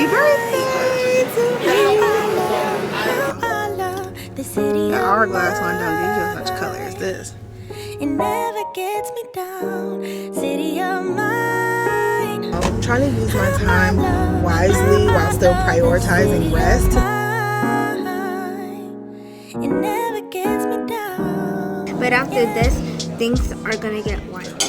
birthday to me. The hourglass one don't give you as much color as this. It never gets me down. City of mine. I'm trying to use my time wisely while still prioritizing rest. It never gets me down. But after this, things are gonna get wild.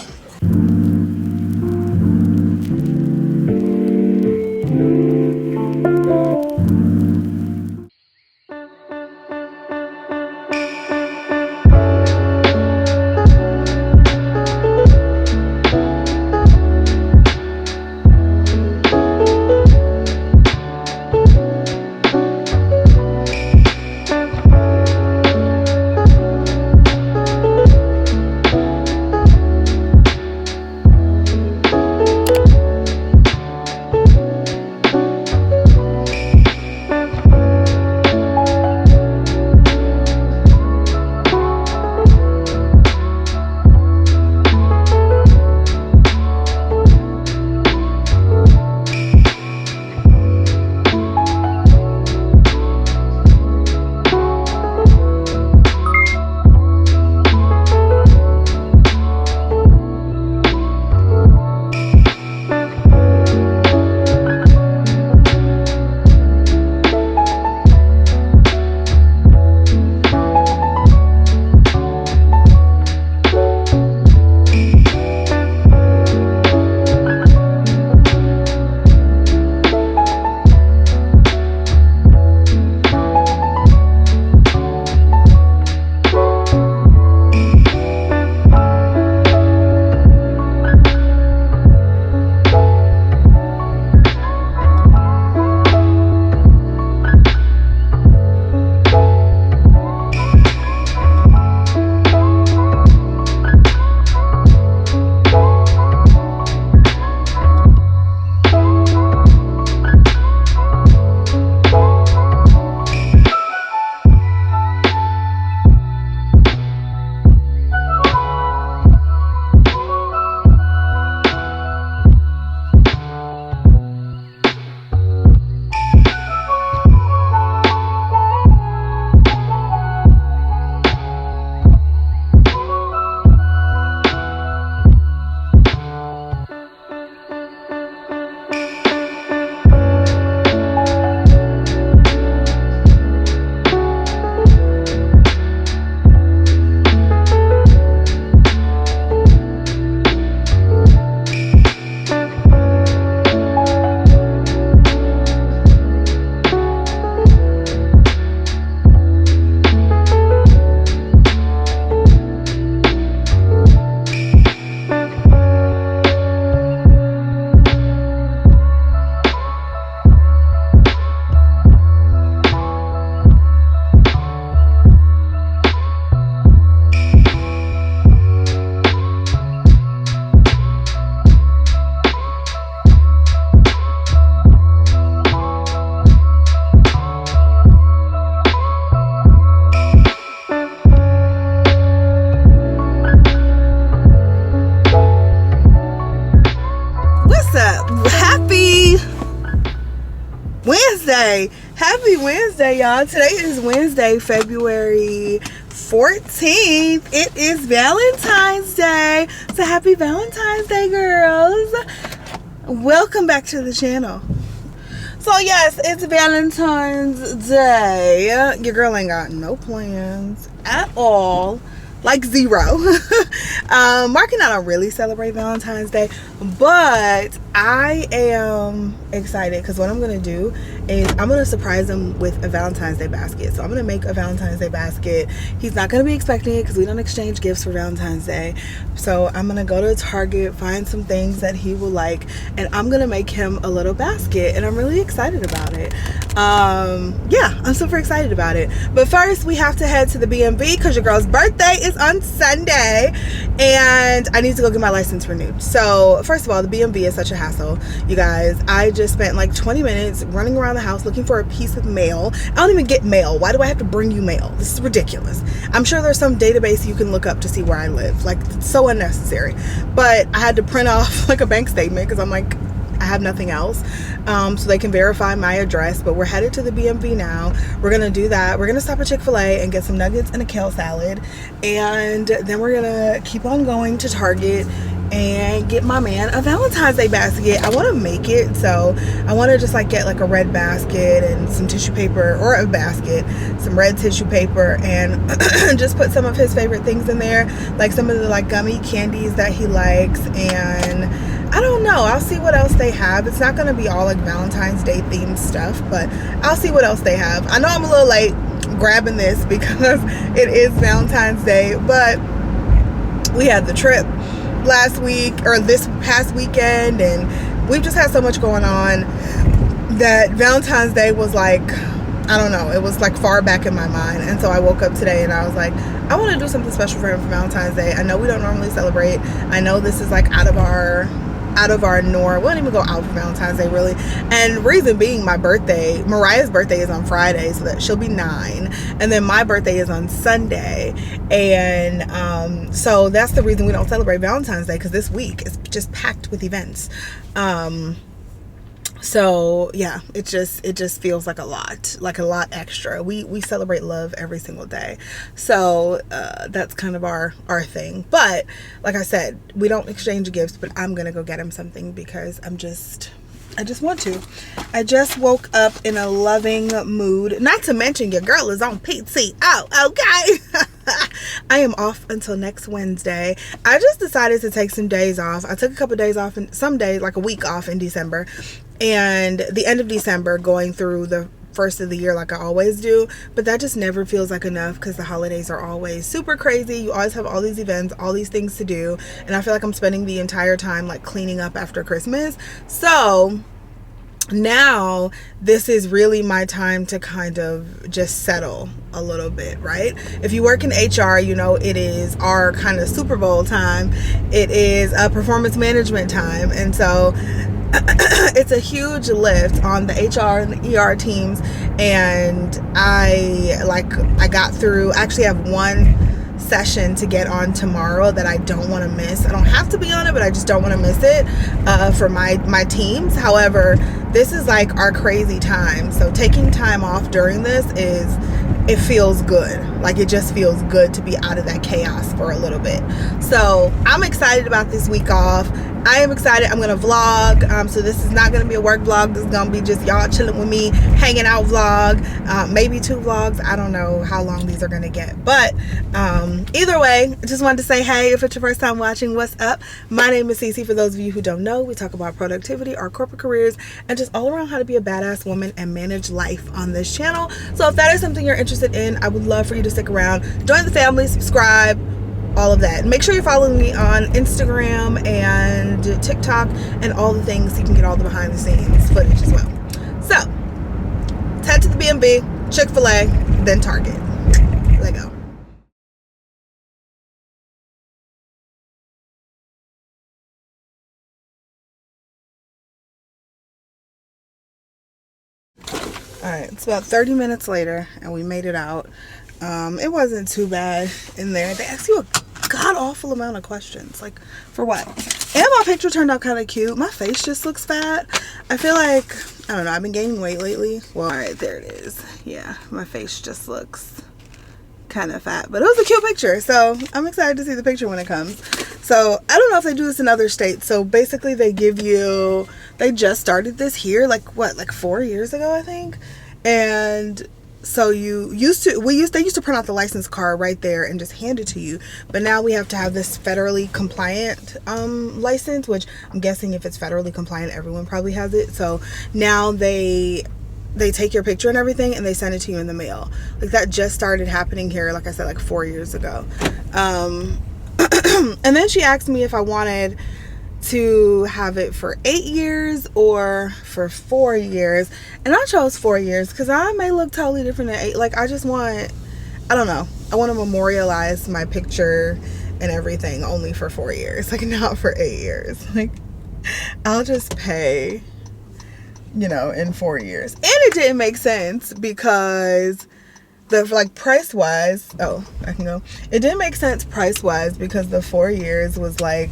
Happy Wednesday, y'all. Today is Wednesday, February 14th. It is Valentine's Day. So happy Valentine's Day, girls. Welcome back to the channel. So yes, it's Valentine's Day. Your girl ain't got no plans at all. Like zero. Mark and I don't really celebrate Valentine's Day, but I am excited because what I'm gonna do is I'm gonna surprise him with a Valentine's Day basket. So I'm gonna make a Valentine's Day basket. He's not gonna be expecting it because we don't exchange gifts for Valentine's Day. So I'm gonna go to Target, find some things that he will like, and I'm gonna make him a little basket, and I'm really excited about it. Yeah, I'm super excited about it. But first we have to head to the BMV because your girl's birthday is on Sunday and I need to go get my license renewed. So first of all, the BMV is such a hassle, you guys. I just spent like 20 minutes running around the house looking for a piece of mail. I don't even get mail. Why do I have to bring you mail? This is ridiculous. I'm sure there's some database you can look up to see where I live. Like, it's so unnecessary. But I had to print off like a bank statement because I'm like, I have nothing else. So they can verify my address. But we're headed to the BMV now. We're gonna do that. We're gonna stop at Chick-fil-A and get some nuggets and a kale salad, and then we're gonna keep on going to Target and get my man a Valentine's Day basket. I want to make it, so I want to just like get like a red basket and some tissue paper, or a basket, some red tissue paper, and just put some of his favorite things in there, like some of the like gummy candies that he likes. And I don't know, I'll see what else they have. It's not going to be all like Valentine's Day themed stuff, but I'll see what else they have. I know I'm a little late grabbing this because it is Valentine's Day, but we had the trip last week, or this past weekend, and we've just had so much going on that Valentine's Day was like, I don't know, it was like far back in my mind. And so I woke up today and I was like, I want to do something special for him for Valentine's Day. I know we don't normally celebrate. I know this is like out of our norm. We don't even go out for Valentine's Day really. And reason being, my birthday, Mariah's birthday is on Friday, so that she'll be 9, and then my birthday is on Sunday, and so that's the reason we don't celebrate Valentine's Day, because this week is just packed with events. So yeah, it just feels like a lot extra. We celebrate love every single day, so that's kind of our thing. But like I said, we don't exchange gifts, but I'm gonna go get him something because I just want to. I just woke up in a loving mood. Not to mention your girl is on PTO, okay? I am off until next Wednesday. I just decided to take some days off. I took a couple days off, and some days, like a week off in December, and the end of December, going through the first of the year like I always do. But that just never feels like enough, because the holidays are always super crazy. You always have all these events, all these things to do, and I feel like I'm spending the entire time like cleaning up after Christmas. So now this is really my time to kind of just settle a little bit, right? If you work in HR, you know it is our kind of Super Bowl time. It is a performance management time, and so it's a huge lift on the HR and the ER teams. And I got through, actually have one session to get on tomorrow that I don't want to miss. I don't have to be on it, but I just don't want to miss it for my teams. However, this is like our crazy time, so taking time off during this it feels good. Like, it just feels good to be out of that chaos for a little bit. So I'm excited about this week off. I am excited. I'm gonna vlog, so this is not gonna be a work vlog. This is gonna be just y'all chilling with me, hanging out vlog, maybe 2 vlogs. I don't know how long these are gonna get, but either way, I just wanted to say, hey, if it's your first time watching, what's up? My name is Cece. For those of you who don't know, we talk about productivity, our corporate careers, and just all around how to be a badass woman and manage life on this channel. So if that is something you're interested in, I would love for you to stick around, join the family, subscribe, all of that. Make sure you're following me on Instagram and TikTok and all the things, so you can get all the behind the scenes footage as well. So head to the BMB, Chick-fil-A, then Target. Let go. Alright, it's about 30 minutes later and we made it out. It wasn't too bad in there. They asked you a god-awful amount of questions. Like, for what? And my picture turned out kind of cute. My face just looks fat. I feel like, I don't know, I've been gaining weight lately. Well, alright, there it is. Yeah, my face just looks kind of fat. But it was a cute picture, so I'm excited to see the picture when it comes. So, I don't know if they do this in other states. So, basically, they give you, they just started this here, like, what, like 4 years ago, I think? And so they used to print out the license card right there and just hand it to you, but now we have to have this federally compliant license, which I'm guessing if it's federally compliant, everyone probably has it. So now they take your picture and everything and they send it to you in the mail. Like, that just started happening here, like I said, like 4 years ago. And then she asked me if I wanted to have it for 8 years or for 4 years, and I chose 4 years because I may look totally different at 8. Like, I just want, I don't know, I want to memorialize my picture and everything only for 4 years, like not for 8 years. Like, I'll just pay, you know, in 4 years. And it didn't make sense because the, like, price wise, oh, I can go, it didn't make sense price wise because the 4 years was like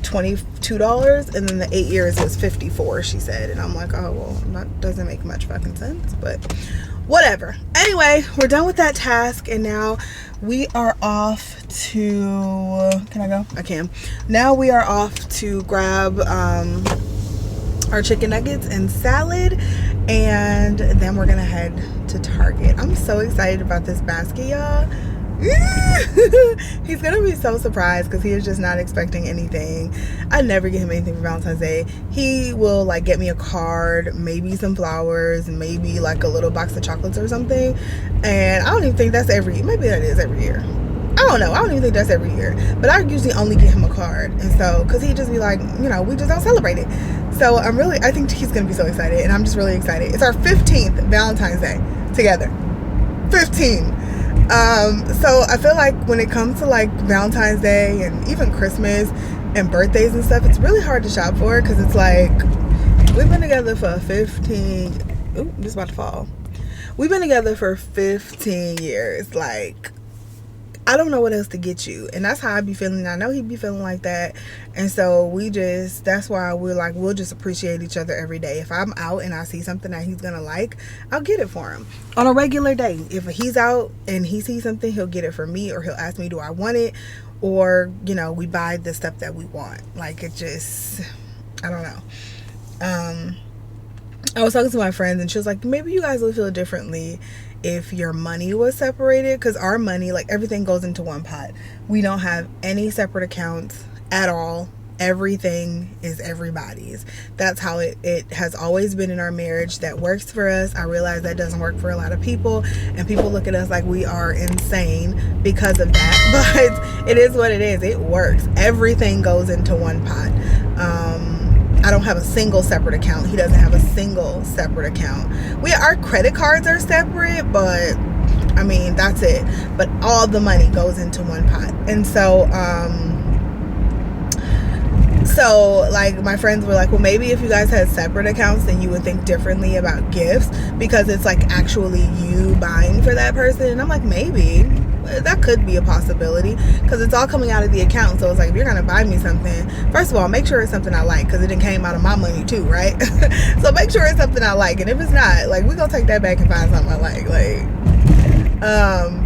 $22, and then the 8 years is $54, she said. And I'm like, oh well, that doesn't make much fucking sense, but whatever. Anyway, we're done with that task, and now we are off to, can I go? I can. Now we are off to grab our chicken nuggets and salad, and then we're gonna head to Target. I'm so excited about this basket, y'all. He's gonna be so surprised because he is just not expecting anything. I never get him anything for Valentine's Day. He will like get me a card, maybe some flowers, maybe like a little box of chocolates or something, and I don't even think that's maybe that is every year. I don't know. I don't even think that's every year, but I usually only get him a card, and so because he just be like, you know, we just don't celebrate it. So I think he's gonna be so excited, and I'm just really excited. It's our 15th Valentine's Day together. 15. So I feel like when it comes to like Valentine's Day and even Christmas and birthdays and stuff, it's really hard to shop for, because it's like we've been together for 15. Ooh, this is about to fall. We've been together for 15 years. Like, I don't know what else to get you, and that's how I be feeling. I know he'd be feeling like that, and so that's why we'll just appreciate each other every day. If I'm out and I see something that he's gonna like, I'll get it for him on a regular day. If he's out and he sees something, he'll get it for me, or he'll ask me, do I want it, or you know, we buy the stuff that we want. Like, it just, I don't know. I was talking to my friends, and she was like, maybe you guys would feel differently if your money was separated, because our money, like, everything goes into one pot. We don't have any separate accounts at all. Everything is everybody's. That's how it has always been in our marriage. That works for us. I realize that doesn't work for a lot of people, and people look at us like we are insane because of that, but it is what it is. It works. Everything goes into one pot. I don't have a single separate account. He doesn't have a single separate account. Our credit cards are separate, but I mean, that's it. But all the money goes into one pot. And so like, my friends were like, well, maybe if you guys had separate accounts, then you would think differently about gifts, because it's like actually you buying for that person. And I'm like, maybe that could be a possibility, because it's all coming out of the account. So it's like, if you're gonna buy me something, first of all, make sure it's something I like, because it done came out of my money too, right? So make sure it's something I like, and if it's not, like, we gonna take that back and find something I like.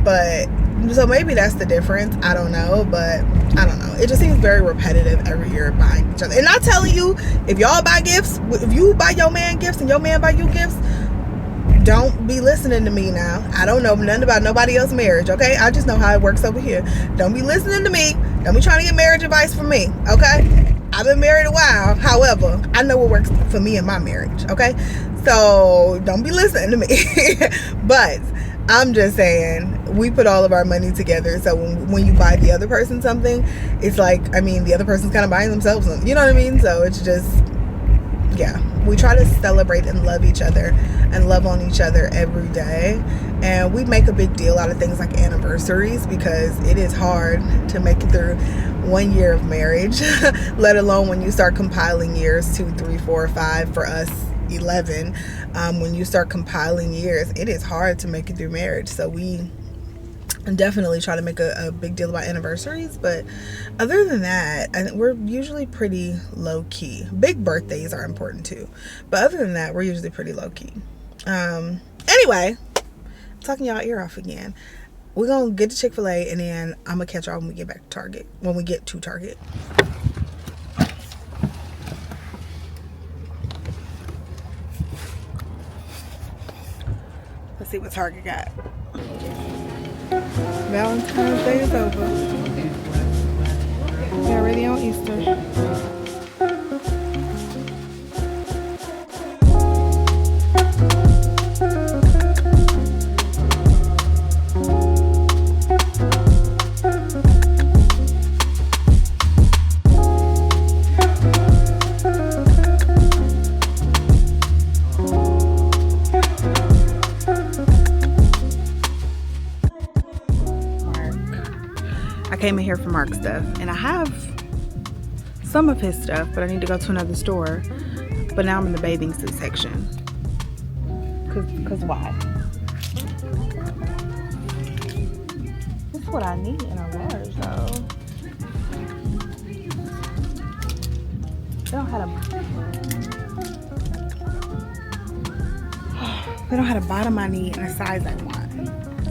But so maybe that's the difference. I don't know, but I don't know. It just seems very repetitive every year buying each other. And I'm telling you, if y'all buy gifts, if you buy your man gifts and your man buy you gifts, don't be listening to me now. I don't know nothing about nobody else's marriage, okay? I just know how it works over here. Don't be listening to me. Don't be trying to get marriage advice from me, okay? I've been married a while. However, I know what works for me in my marriage, okay? So don't be listening to me. But I'm just saying, we put all of our money together. So when you buy the other person something, it's like, I mean, the other person's kind of buying themselves something. You know what I mean? So it's just, yeah, we try to celebrate and love each other and love on each other every day. And we make a big deal out of things like anniversaries, because it is hard to make it through 1 year of marriage, let alone when you start compiling years, 2, 3, 4, 5, for us 11. When you start compiling years, it is hard to make it through marriage. So we definitely try to make a big deal about anniversaries, but other than that, I think we're usually pretty low-key. Big birthdays are important too, but other than that, we're usually pretty low-key. Anyway, I'm talking y'all ear off again. We're gonna get to Chick-fil-A, and then I'm gonna catch y'all when we get back to Target, when we get to Target. Let's see what Target got. Valentine's Day is over. We're already on Easter. Came in here for Mark's stuff, and I have some of his stuff, but I need to go to another store. But now I'm in the bathing suit section. Cause why? That's what I need in a large though. they don't have a bottom I need and a size I want.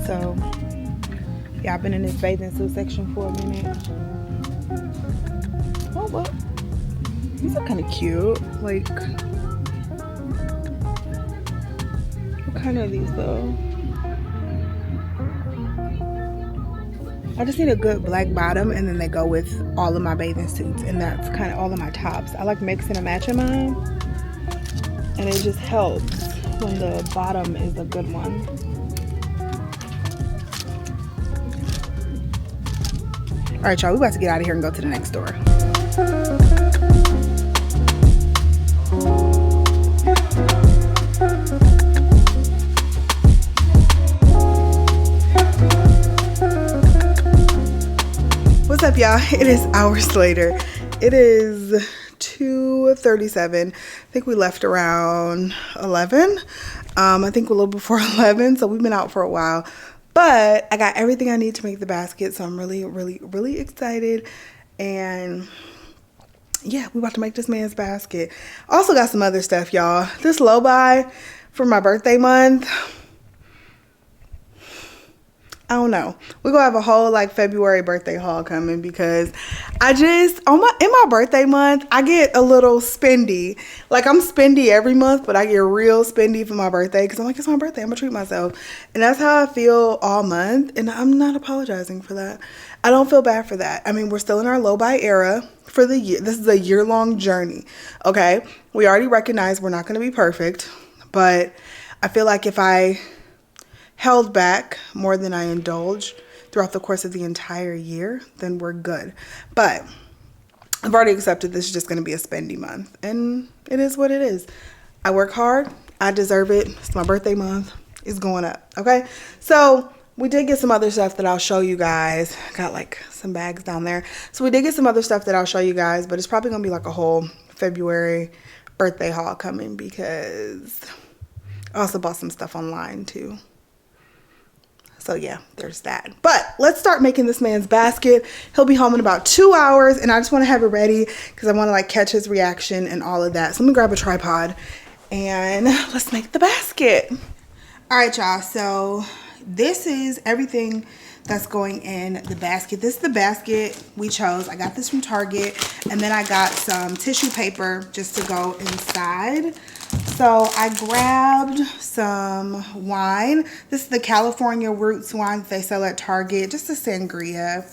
So yeah, I've been in this bathing suit section for a minute. Oh well, these are kind of cute. Like, what kind are these though? I just need a good black bottom, and then they go with all of my bathing suits, and that's kind of all of my tops. I like mixing and matching mine, and it just helps when the bottom is a good one. All right, y'all, we about to get out of here and go to the next store. What's up, y'all? It is hours later. It is 2:37. I think we left around 11. I think a little before 11, so we've been out for a while. But I got everything I need to make the basket, so I'm really excited. And yeah, we about to make this man's basket. Also got some other stuff, y'all. This low buy for my birthday month, I don't know. We're gonna have a whole like February birthday haul coming, because I just in my birthday month I get a little spendy. Like, I'm spendy every month, but I get real spendy for my birthday, because I'm like, it's my birthday, I'm gonna treat myself. And that's how I feel all month, and I'm not apologizing for that. I don't feel bad for that. I mean, we're still in our low buy era for the year. This is a year-long journey. Okay, we already recognize we're not gonna be perfect, but I feel like if I held back more than I indulge throughout the course of the entire year, then we're good. But I've already accepted this is just going to be a spendy month, and it is what it is. I work hard. I deserve it. It's my birthday month. It's going up. Okay. So we did get some other stuff that I'll show you guys. Got like some bags down there. So we did get some other stuff that I'll show you guys, but it's probably going to be like a whole February birthday haul coming, because I also bought some stuff online too. So yeah, there's that. But let's start making this man's basket. He'll be home in about 2 hours, and I just want to have it ready because I want to like catch his reaction and all of that. So let me grab a tripod and let's make the basket. All right, y'all. So this is everything that's going in the basket. This is the basket we chose. I got this from Target, and then I got some tissue paper just to go inside. So I grabbed some wine. This is the California Roots wine that they sell at Target, just a sangria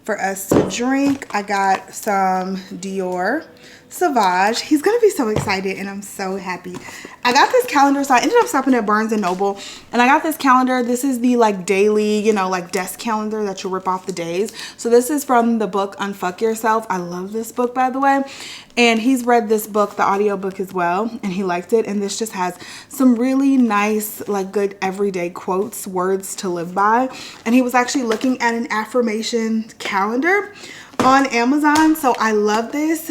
for us to drink. I got some Dior Sauvage. He's gonna be so excited, and I'm so happy. I got this calendar, so I ended up stopping at Barnes & Noble, and I got this calendar. This is the like daily, you know, like desk calendar that you rip off the days. So this is from the book Unfuck Yourself. I love this book, by the way. And he's read this book, the audiobook as well, and he liked it. And this just has some really nice, like good everyday quotes, words to live by. And he was actually looking at an affirmation calendar on Amazon. So I love this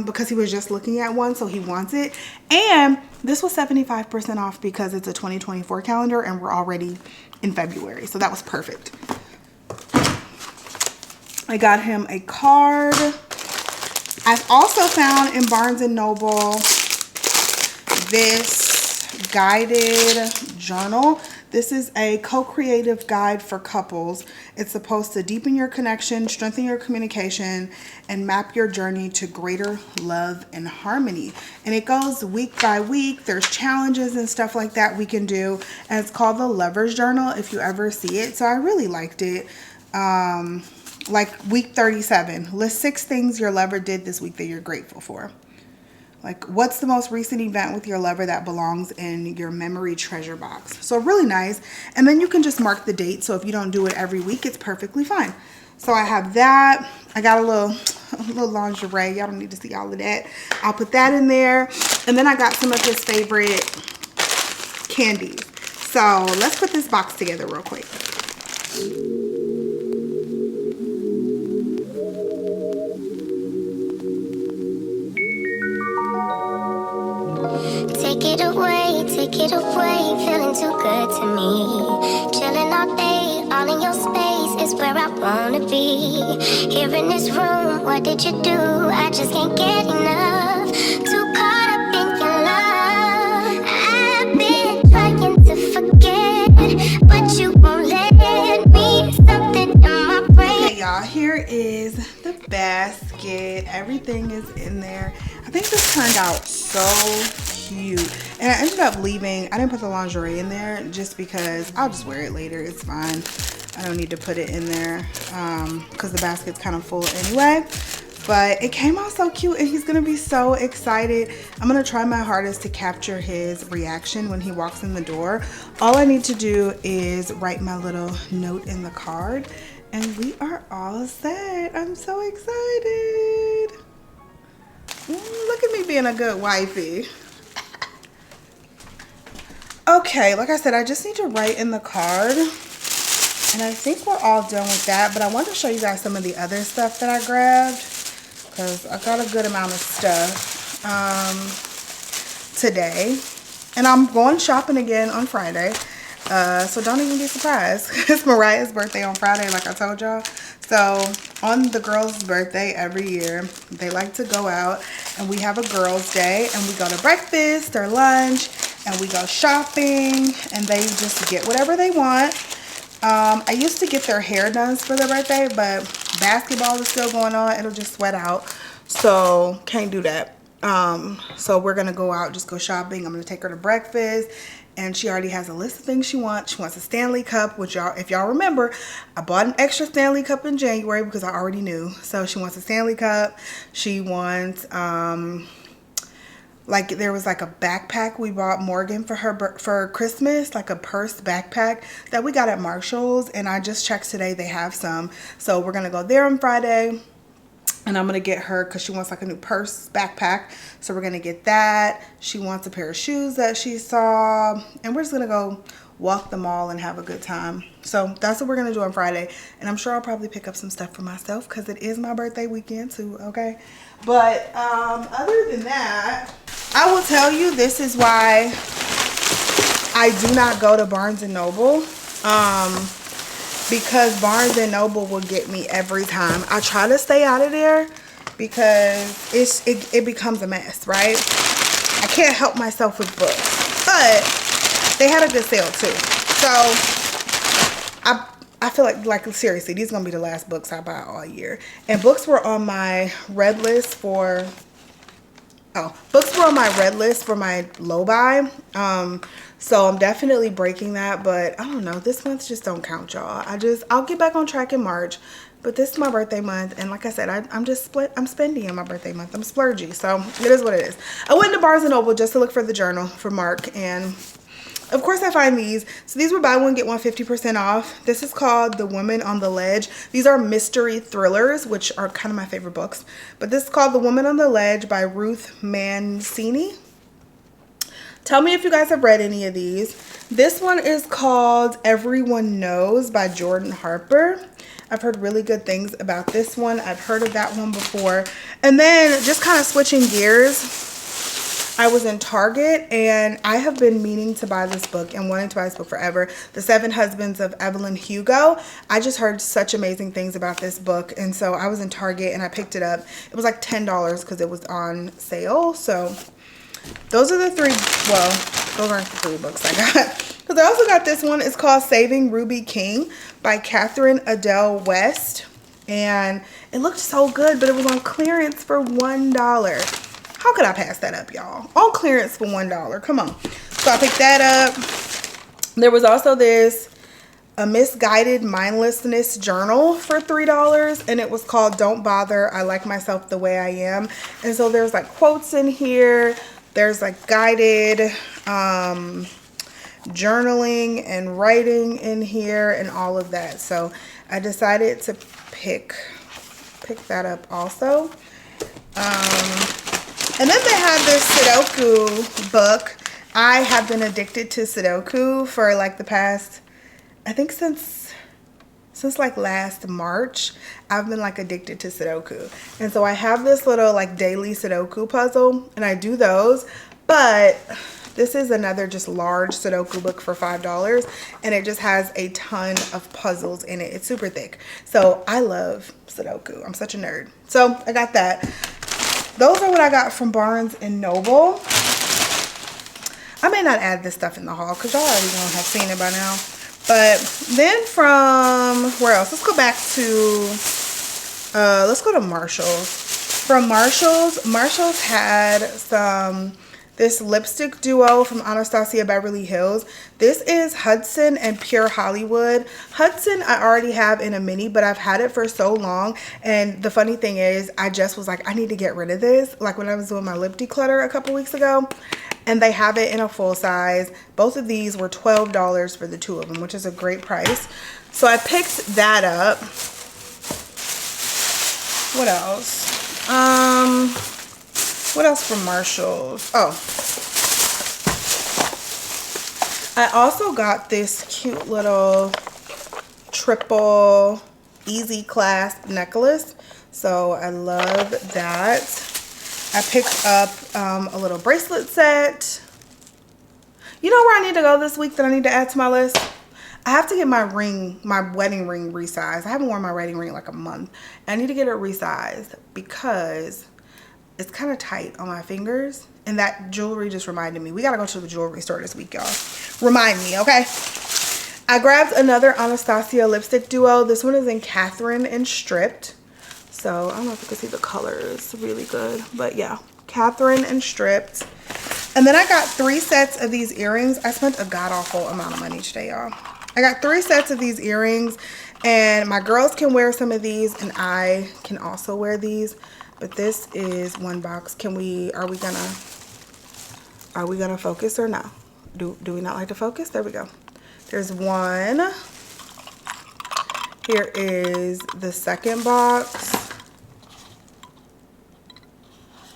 because he was just looking at one, so he wants it. And this was 75% off because it's a 2024 calendar and we're already in February. So that was perfect. I got him a card. I've also found in Barnes & Noble this guided journal. This is a co-creative guide for couples. It's supposed to deepen your connection, strengthen your communication, and map your journey to greater love and harmony. And it goes week by week. There's challenges and stuff like that we can do. And it's called the Lover's Journal, if you ever see it. So I really liked it. Like week 37, list 6 things your lover did this week that you're grateful for. Like, what's the most recent event with your lover that belongs in your memory treasure box? So really nice. And then you can just mark the date. So if you don't do it every week, it's perfectly fine. So I have that. I got a little lingerie. Y'all don't need to see all of that. I'll put that in there. And then I got some of his favorite candies. So let's put this box together real quick. Take it away, feeling too good to me. Chilling all day, all in your space. is where I wanna be. Here in this room, what did you do? I just can't get enough. Too caught up in your love. I've been trying to forget, but you won't let me. Something in my brain. Okay, y'all, here is the basket. Everything is in there. I think this turned out so cute. And I ended up leaving, I didn't put the lingerie in there just because I'll just wear it later. It's fine. I don't need to put it in there because the basket's kind of full anyway. But it came out so cute and he's gonna be so excited. I'm gonna try my hardest to capture his reaction when he walks in the door. All I need to do is write my little note in the card and we are all set. I'm so excited. Look at me being a good wifey. Okay, like I said, I just need to write in the card. And I think we're all done with that. But I wanted to show you guys some of the other stuff that I grabbed. Because I got a good amount of stuff today. And I'm going shopping again on Friday. So don't even be surprised. It's Mariah's birthday on Friday, like I told y'all. So on the girls' birthday every year, they like to go out. And we have a girls' day. And we go to breakfast or lunch. And we go shopping. And they just get whatever they want. I used to get their hair done for their birthday, but basketball is still going on. It'll just sweat out, so can't do that. So we're gonna go out, just go shopping. I'm gonna take her to breakfast, and she already has a list of things she wants. She wants a Stanley Cup, which y'all, if y'all remember, I bought an extra Stanley Cup in January because I already knew. So she wants a Stanley Cup. She wants like there was like a backpack we bought Morgan for her for Christmas, like a purse backpack that we got at Marshall's, and I just checked today, they have some. So we're gonna go there on Friday, and I'm gonna get her, because she wants like a new purse backpack, so we're gonna get that. She wants a pair of shoes that she saw, and we're just gonna go walk the mall and have a good time. So that's what we're gonna do on Friday, and I'm sure I'll probably pick up some stuff for myself because it is my birthday weekend too, okay? But other than that, I will tell you, this is why I do not go to Barnes & Noble, because Barnes & Noble will get me every time. I try to stay out of there because it becomes a mess, right? I can't help myself with books, but they had a good sale too. So I feel like seriously, these are gonna be the last books I buy all year. And books were on my red list for my low buy. So I'm definitely breaking that, but I don't know, this month just don't count, y'all. I'll get back on track in March, but this is my birthday month, and like I said, I'm spending in my birthday month. I'm splurgy, so it is what it is. I went to Barnes & Noble just to look for the journal for Mark, and of course I find these. So these were buy one, get one 50% off. This is called The Woman on the Ledge. These are mystery thrillers, which are kind of my favorite books. But this is called The Woman on the Ledge by Ruth Mancini. Tell me if you guys have read any of these. This one is called Everyone Knows by Jordan Harper. I've heard really good things about this one. I've heard of that one before. And then just kind of switching gears, I was in Target and I have been meaning to buy this book and wanting to buy this book forever. The 7 Husbands of Evelyn Hugo. I just heard such amazing things about this book, and so I was in Target and I picked it up. It was like $10 because it was on sale. So those are the three, well, those aren't the 3 books I got. Because I also got this one. It's called Saving Ruby King by Catherine Adele West. And it looked so good, but it was on clearance for $1. How could I pass that up, y'all? On clearance for $1. Come on. So I picked that up. There was also this, a misguided mindlessness journal for $3. And it was called Don't Bother, I Like Myself the Way I Am. And so there's like quotes in here. There's like guided journaling and writing in here and all of that. So I decided to pick that up also. And then they have this Sudoku book. I have been addicted to Sudoku for like the past, I think since like last March, I've been like addicted to Sudoku. And so I have this little like daily Sudoku puzzle, and I do those, but This is another just large Sudoku book for $5, and it just has a ton of puzzles in it. It's super thick. So I love Sudoku. I'm such a nerd. So I got that. Those are what I got from Barnes and Noble. I may not add this stuff in the haul because y'all already gonna have seen it by now. But then from where else? Let's go back to let's go to Marshall's. From Marshall's had this lipstick duo from Anastasia Beverly Hills. This is Hudson and Pure Hollywood. Hudson I already have in a mini, but I've had it for so long. And the funny thing is, I just was like, I need to get rid of this. Like when I was doing my lip declutter a couple weeks ago. And they have it in a full size. Both of these were $12 for the two of them, which is a great price. So I picked that up. What else? What else from Marshall's? Oh, I also got this cute little triple easy clasp necklace. So I love that. I picked up a little bracelet set. You know where I need to go this week that I need to add to my list? I have to get my ring, my wedding ring resized. I haven't worn my wedding ring in like a month. I need to get it resized because it's kind of tight on my fingers. And that jewelry just reminded me. We got to go to the jewelry store this week, y'all. Remind me, okay? I grabbed another Anastasia lipstick duo. This one is in Catherine and Stripped. So I don't know if you can see the colors really good. But yeah, Catherine and Stripped. And then I got 3 sets of these earrings. I spent a god-awful amount of money today, y'all. I got 3 sets of these earrings. And my girls can wear some of these. And I can also wear these. But this is one box. Are we gonna focus or no? Do we not like to focus? There we go. There's one. Here is the second box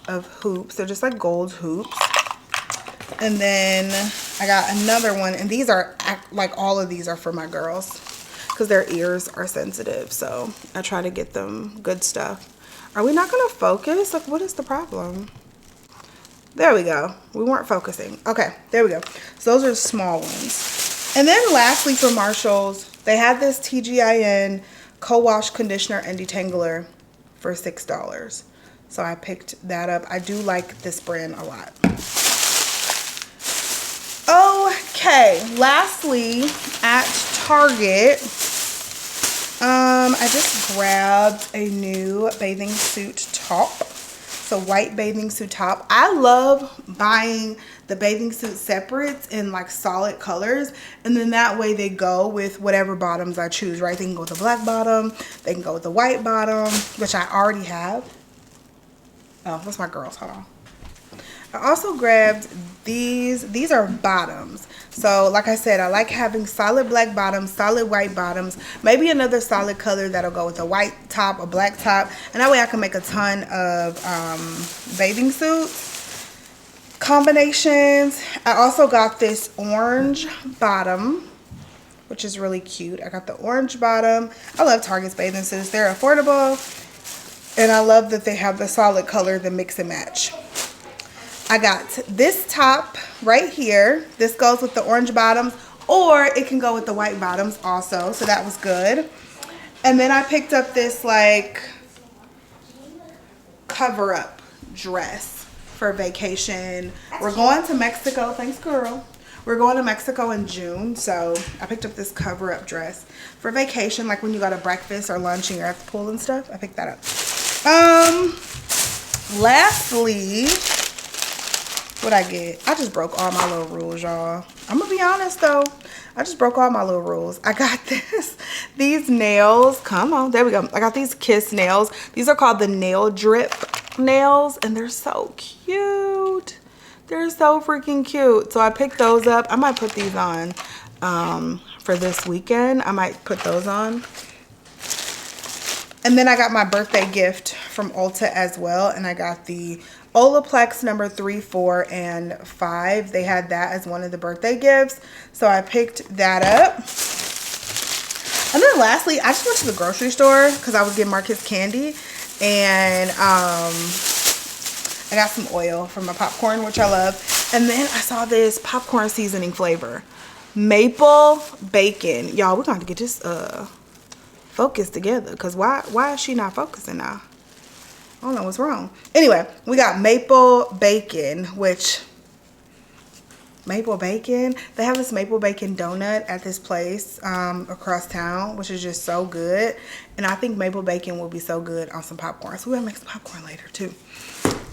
of hoops. They're just like gold hoops. And then I got another one, and these are like, all of these are for my girls because their ears are sensitive. So I try to get them good stuff. Are we not gonna focus? Like, what is the problem? There we go. We weren't focusing. Okay, there we go. So those are small ones. And then lastly for Marshall's, they had this TGIN co-wash conditioner and detangler for $6. So I picked that up. I do like this brand a lot. Okay, lastly at Target, I just grabbed a new bathing suit top. So white bathing suit top. I love buying the bathing suit separates in like solid colors, and then that way they go with whatever bottoms I choose, right? They can go with the black bottom, they can go with the white bottom, which I already have. Oh, that's my girls, hold on. I also grabbed these are bottoms. So like I said, I like having solid black bottoms, solid white bottoms, maybe another solid color that'll go with a white top, a black top, and that way I can make a ton of bathing suits combinations. I also got this orange bottom, which is really cute. I got the orange bottom. I love Target's bathing suits. They're affordable, and I love that they have the solid color, the mix and match. I got this top right here. This goes with the orange bottoms, or it can go with the white bottoms also, so that was good. And then I picked up this like cover up dress for vacation. We're going to Mexico. Thanks, girl. We're going to Mexico in June, so I picked up this cover up dress for vacation, like when you go to breakfast or lunch and you're at the pool and stuff. I picked that up. Lastly, what I get? I just broke all my little rules, y'all. I'm gonna be honest though. I just broke all my little rules. I got these nails. Come on, there we go. I got these Kiss nails. These are called the Nail Drip nails, and they're so cute. They're so freaking cute. So I picked those up. I might put these on for this weekend. I might put those on. And then I got my birthday gift from Ulta as well, and I got the Olaplex number 3, 4, and 5. They had that as one of the birthday gifts, so I picked that up. And then lastly, I just went to the grocery store because I was getting Marcus candy, and I got some oil for my popcorn, which I love. And then I saw this popcorn seasoning flavor. Maple bacon. Y'all, we're going to get this focused together. Because why is she not focusing now? I don't know what's wrong. Anyway, we got maple bacon, which... Maple bacon. They have this maple bacon donut at this place across town, which is just so good. And I think maple bacon will be so good on some popcorn. So we're going to make some popcorn later too.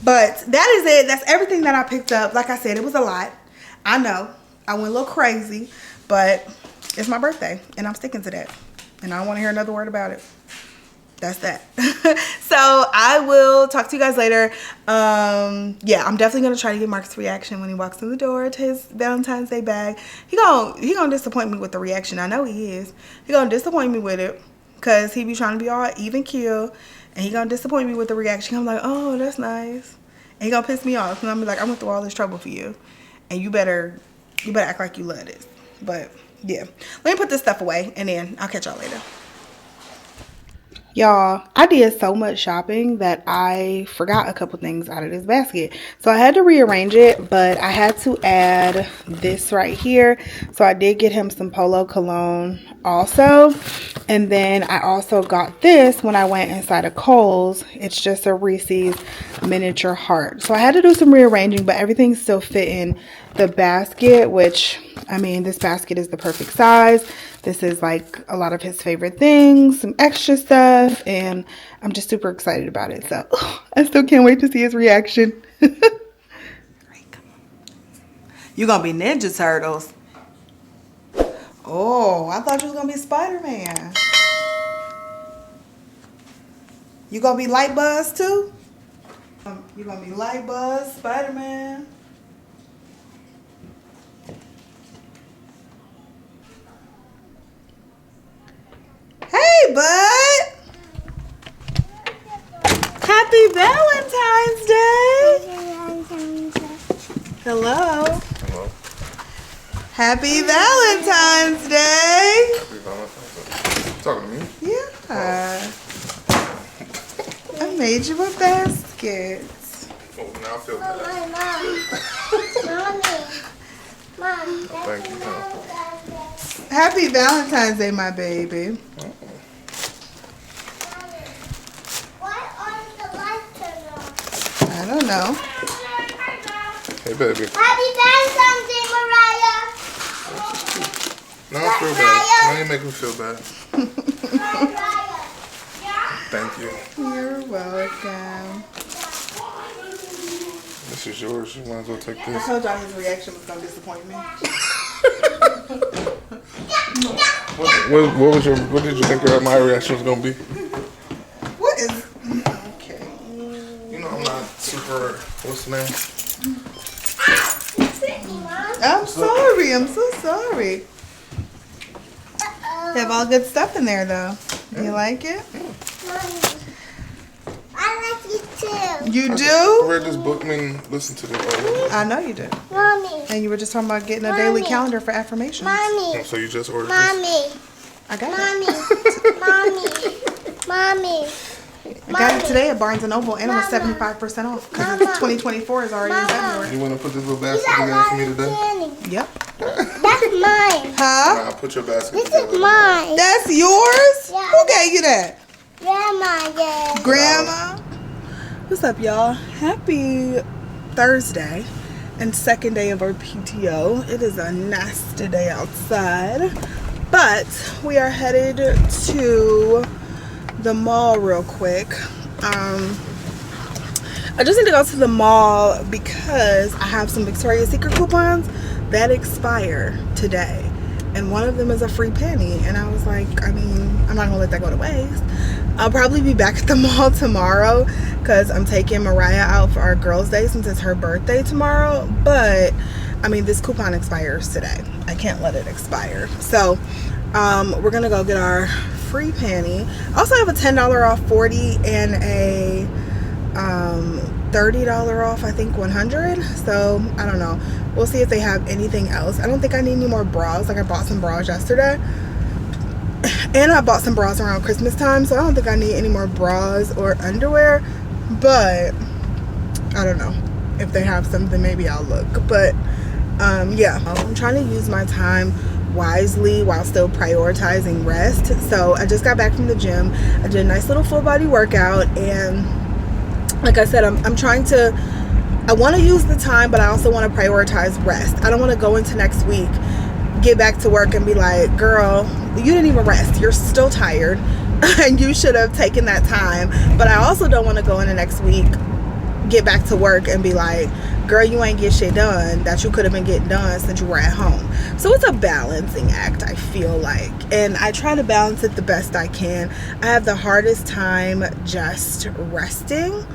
But that is it. That's everything that I picked up. Like I said, it was a lot. I know. I went a little crazy. But it's my birthday. And I'm sticking to that. And I don't want to hear another word about it. That's that. So I will talk to you guys later. Yeah, I'm definitely gonna try to get Mark's reaction when he walks in the door to his Valentine's Day bag. He gonna disappoint me with the reaction. I know he is. He gonna disappoint me with it because he be trying to be all even keel, and he gonna disappoint me with the reaction. I'm like, oh, that's nice, and he gonna piss me off, and I'm like, I went through all this trouble for you, and you better act like you love this. But yeah, let me put this stuff away, and then I'll catch y'all later. Y'all, I did so much shopping that I forgot a couple things out of this basket. So I had to rearrange it, but I had to add this right here. So I did get him some Polo cologne also. And then I also got this when I went inside of Kohl's. It's just a Reese's miniature heart. So I had to do some rearranging, but everything still fit in the basket, which, I mean, this basket is the perfect size. This is like a lot of his favorite things, some extra stuff, and I'm just super excited about it. So I still can't wait to see his reaction. You're going to be Ninja Turtles. Oh, I thought you was going to be Spider-Man. You going to be Light Buzz too? You going to be Light Buzz, Spider-Man. Hey, bud. Happy Valentine's Day. Hello. Hello. Happy Valentine's Day. Happy Valentine's Day. You talking to me? Yeah. I made you a basket. Oh, now I feel bad. Mommy. Thank you. Happy Valentine's Day, my baby. Why aren't the lights turned on? I don't know. Hey, baby. Happy Valentine's Day, Mariah. No, I feel bad. Now you make me feel bad. Mariah. Thank you. You're welcome. This is yours. You might as well take I this. told y'all his reaction was going to disappoint me. What did you think my reaction was gonna be? What is... Okay. You know I'm not super. What's the name? I'm sorry. I'm so sorry. You have all good stuff in there, though. You like it? Mommy. I like it too. You I do? read this book and listen to this. I know you do. Mommy. And you were just talking about getting a daily calendar for affirmations. Mommy. So you just ordered this? Mommy. I got it. Mommy. I got it today at Barnes & Noble, and it was 75% off because 2024 is already in February. You want to put this little basket together for me today? Candy. Yep. That's mine. Huh? Nah, put your basket This together. is mine. That's yours? Yeah. Who gave you that? Grandma, yeah. Grandma? What's up, y'all? Happy Thursday and second day of our PTO. It is a nasty day outside, but we are headed to the mall real quick. I just need to go to the mall because I have some Victoria's Secret coupons that expire today, and one of them is a free penny, and I was like, I mean, I'm not gonna let that go to waste. I'll probably be back at the mall tomorrow because I'm taking Mariah out for our girls' day since it's her birthday tomorrow, but I mean, this coupon expires today. I can't let it expire. So we're gonna go get our free panty. I also have a $10 off 40 and a $30 off, I think 100. So I don't know, we'll see if they have anything else. I don't think I need any more bras. Like, I bought some bras yesterday and I bought some bras around Christmas time, so I don't think I need any more bras or underwear, but I don't know. If they have something, maybe I'll look. But yeah, I'm trying to use my time wisely while still prioritizing rest. So I just got back from the gym. I did a nice little full body workout, and like I said, I'm trying to, I want to use the time, but I also want to prioritize rest. I don't want to go into next week, get back to work and be like, girl, you didn't even rest, you're still tired and you should have taken that time. But I also don't want to go into next week, get back to work and be like, girl, you ain't get shit done that you could have been getting done since you were at home. So it's a balancing act, I feel like, and I try to balance it the best I can. I have the hardest time just resting.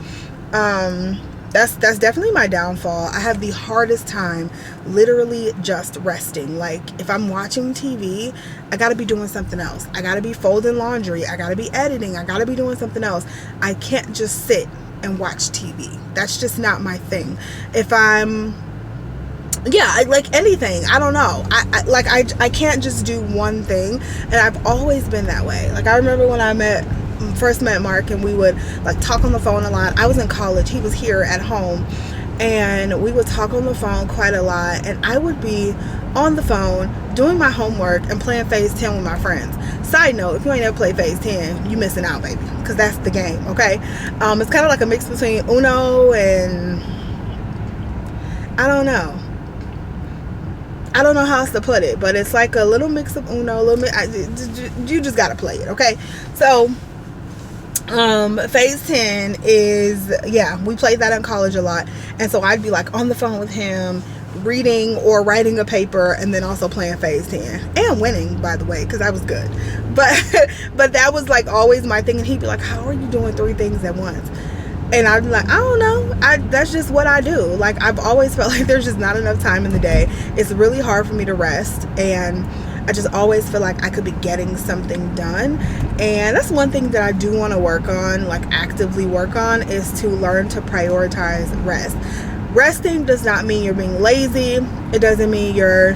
That's definitely my downfall. I have the hardest time literally just resting. Like, if I'm watching TV, I gotta be doing something else. I gotta be folding laundry, I gotta be editing, I gotta be doing something else. I can't just sit and watch TV. That's just not my thing. If I'm, like anything, I don't know, I can't just do one thing, and I've always been that way. Like, I remember when I first met Mark, and we would like talk on the phone a lot. I was in college, he was here at home, and we would talk on the phone quite a lot, and I would be on the phone doing my homework and playing Phase 10 with my friends. Side note, if you ain't ever played Phase 10, you missing out, baby, because that's the game, okay? It's kind of like a mix between Uno and, I don't know how else to put it, but it's like a little mix of Uno, you just gotta play it, okay? So Phase 10 is, we played that in college a lot, and so I'd be like on the phone with him, reading or writing a paper, and then also playing Phase 10 and winning, by the way, because I was good. But that was like always my thing, and he'd be like, how are you doing 3 things at once? And I'd be like, I don't know, that's just what I do. Like, I've always felt like there's just not enough time in the day. It's really hard for me to rest, and I just always feel like I could be getting something done. And that's one thing that I do want to work on, like actively work on, is to learn to prioritize rest. Resting does not mean you're being lazy. It doesn't mean you're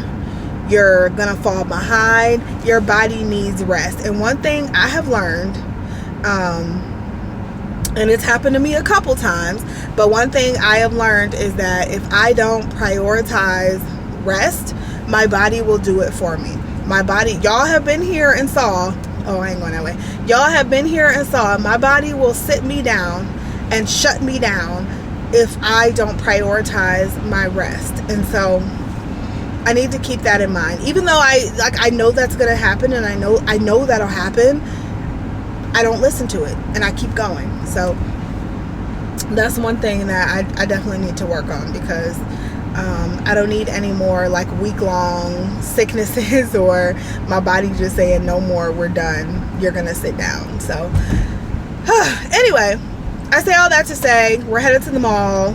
gonna fall behind. Your body needs rest. And one thing I have learned, and it's happened to me a couple times, but one thing I have learned is that if I don't prioritize rest, my body will do it for me. My body, y'all have been here and saw, oh, I ain't going that way. Y'all have been here and saw my body will sit me down and shut me down if I don't prioritize my rest. And so I need to keep that in mind. Even though I know that's gonna happen, and I know that'll happen, I don't listen to it and I keep going. So that's one thing that I definitely need to work on, because I don't need any more like week-long sicknesses or my body just saying no more, we're done, you're gonna sit down. So anyway, I say all that to say we're headed to the mall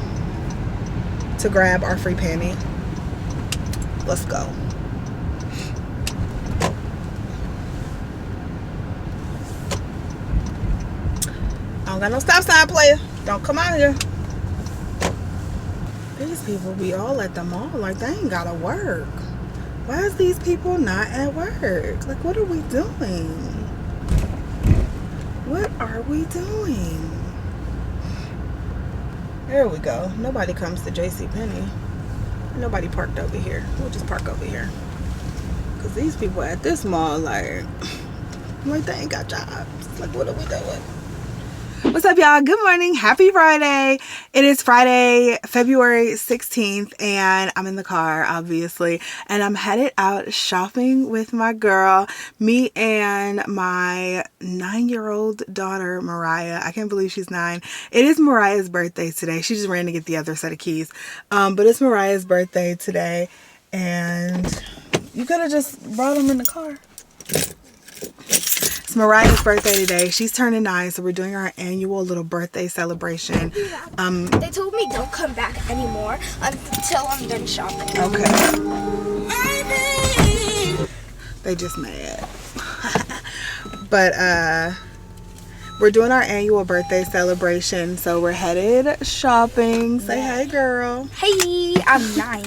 to grab our free panty. Let's go. I don't got no stop sign, player. Don't come out here. These people be all at the mall like they ain't gotta work. Why is these people not at work? Like, what are we doing? What are we doing? There we go. Nobody comes to JCPenney. Nobody parked over here. We'll just park over here. Because these people at this mall, like they ain't got jobs. Like, what are we doing? What's up, y'all? Good morning. Happy Friday. It is Friday, February 16th, and I'm in the car, obviously, and I'm headed out shopping with my girl, me and my 9-year-old daughter, Mariah. I can't believe she's 9. It is Mariah's birthday today. She just ran to get the other set of keys, but it's Mariah's birthday today, and you could have just brought them in the car. It's Mariah's birthday today. She's turning 9, so we're doing our annual little birthday celebration. They told me don't come back anymore until I'm done shopping. Okay. They just mad. But we're doing our annual birthday celebration, so we're headed shopping. Say hey, girl. Hey, I'm 9.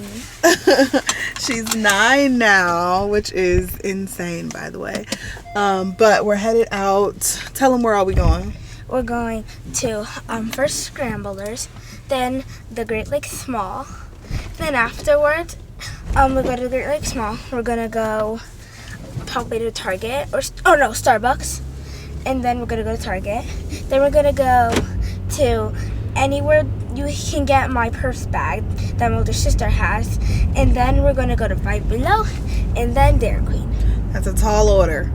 She's 9 now, which is insane, by the way. But we're headed out. Tell them, where are we going? We're going to first Scramblers, then the Great Lakes Small. Then afterwards, we go to the Great Lakes Small. We're gonna go probably to Target Starbucks, and then we're gonna go to Target. Then we're gonna go to anywhere you can get my purse bag that my older sister has, and then we're gonna go to Five Below, and then Dairy Queen. That's a tall order.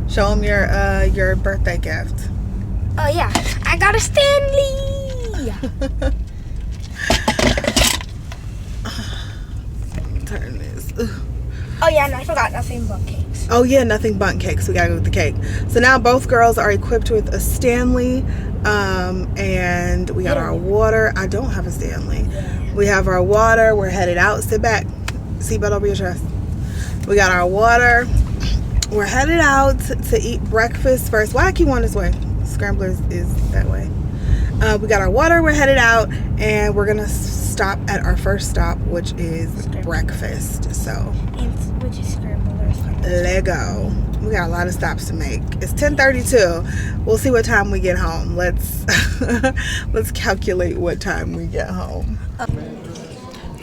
Show them your birthday gift. Oh yeah, I got a Stanley. Turn this. Oh yeah, and I forgot nothing but cakes. Oh yeah, nothing but cakes. We gotta go with the cake. So now both girls are equipped with a Stanley, and we got our water. I don't have a Stanley. Yeah. We have our water. We're headed out. Sit back. Seatbelt over your chest. We got our water. We're headed out to eat breakfast first. Why I keep on this way? Scramblers is that way. We got our water. We're headed out, and we're gonna stop at our first stop, which is breakfast. So Which is Scramblers. Lego. We got a lot of stops to make. It's 10:32. We'll see what time we get home. Let's calculate what time we get home.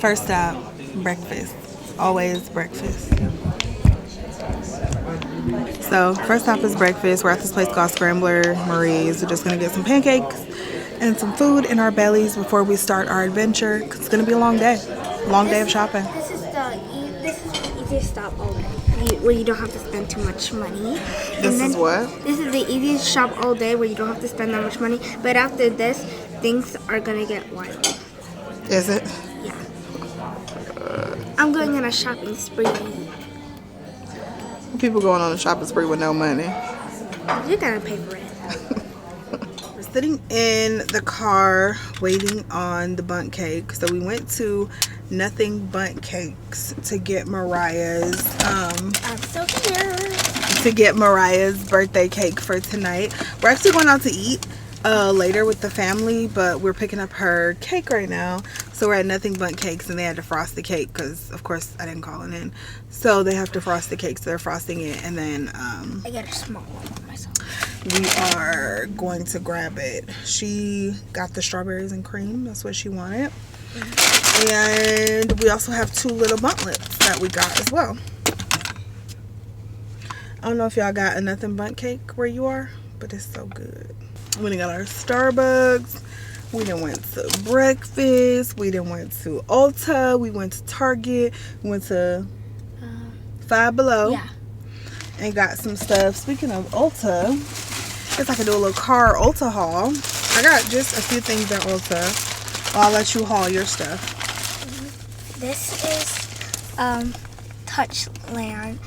First stop, breakfast. Always breakfast. So first stop is breakfast. We're at this place called Scrambler Marie's. We're just gonna get some pancakes and some food in our bellies before we start our adventure. 'Cause it's gonna be a long day of shopping. This is the easiest stop all day, where you don't have to spend too much money. This is what? This is the easiest shop all day where you don't have to spend that much money. But after this, things are gonna get wild. Is it? Yeah. I'm going on a shopping spree. People going on a shopping spree with no money. You gotta pay for it. We're sitting in the car waiting on the bundt cake. So we went to Nothing Bundt Cakes to get Mariah's I'm so here. birthday cake for tonight. We're actually going out to eat later with the family, but we're picking up her cake right now. So we're at Nothing Bundt Cakes, and they had to frost the cake because, of course, I didn't call it in. So they have to frost the cake, so they're frosting it, and then I got a small one for myself. we are going to grab it. She got the strawberries and cream. That's what she wanted. And we also have 2 little buntlets that we got as well. I don't know if y'all got a Nothing Bundt Cake where you are, but it's so good. We done got our Starbucks. We done went to breakfast. We done went to Ulta. We went to Target. We went to Five Below. Yeah. And got some stuff. Speaking of Ulta, I guess I could do a little car Ulta haul. I got just a few things at Ulta. I'll let you haul your stuff. This is Touchland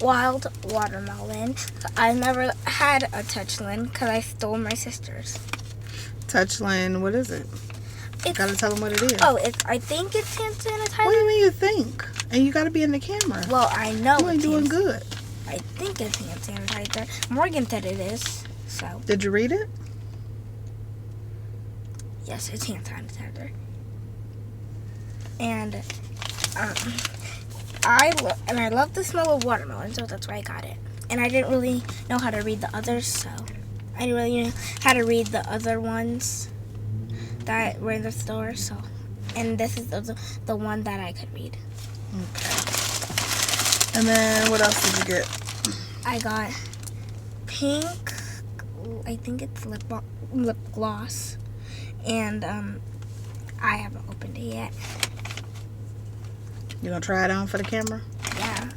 Wild Watermelon. I've never had a Touchland because I stole my sister's. Touchland, what is it? Gotta tell them what it is. Oh, I think it's hand sanitizer. What do you mean you think? And you gotta be in the camera. Well, I know You ain't doing good. I think it's hand sanitizer. Morgan said it is. So Did you read it? yes, it's hand sanitizer. And I love the smell of watermelon, so that's why I got it. And I didn't really know how to read the others, so I didn't really know how to read the other ones that were in the store. So, and this is the one that I could read. Okay. And then what else did you get? I got pink. I think it's lip gloss, and I haven't opened it yet. You gonna try it on for the camera? Yeah.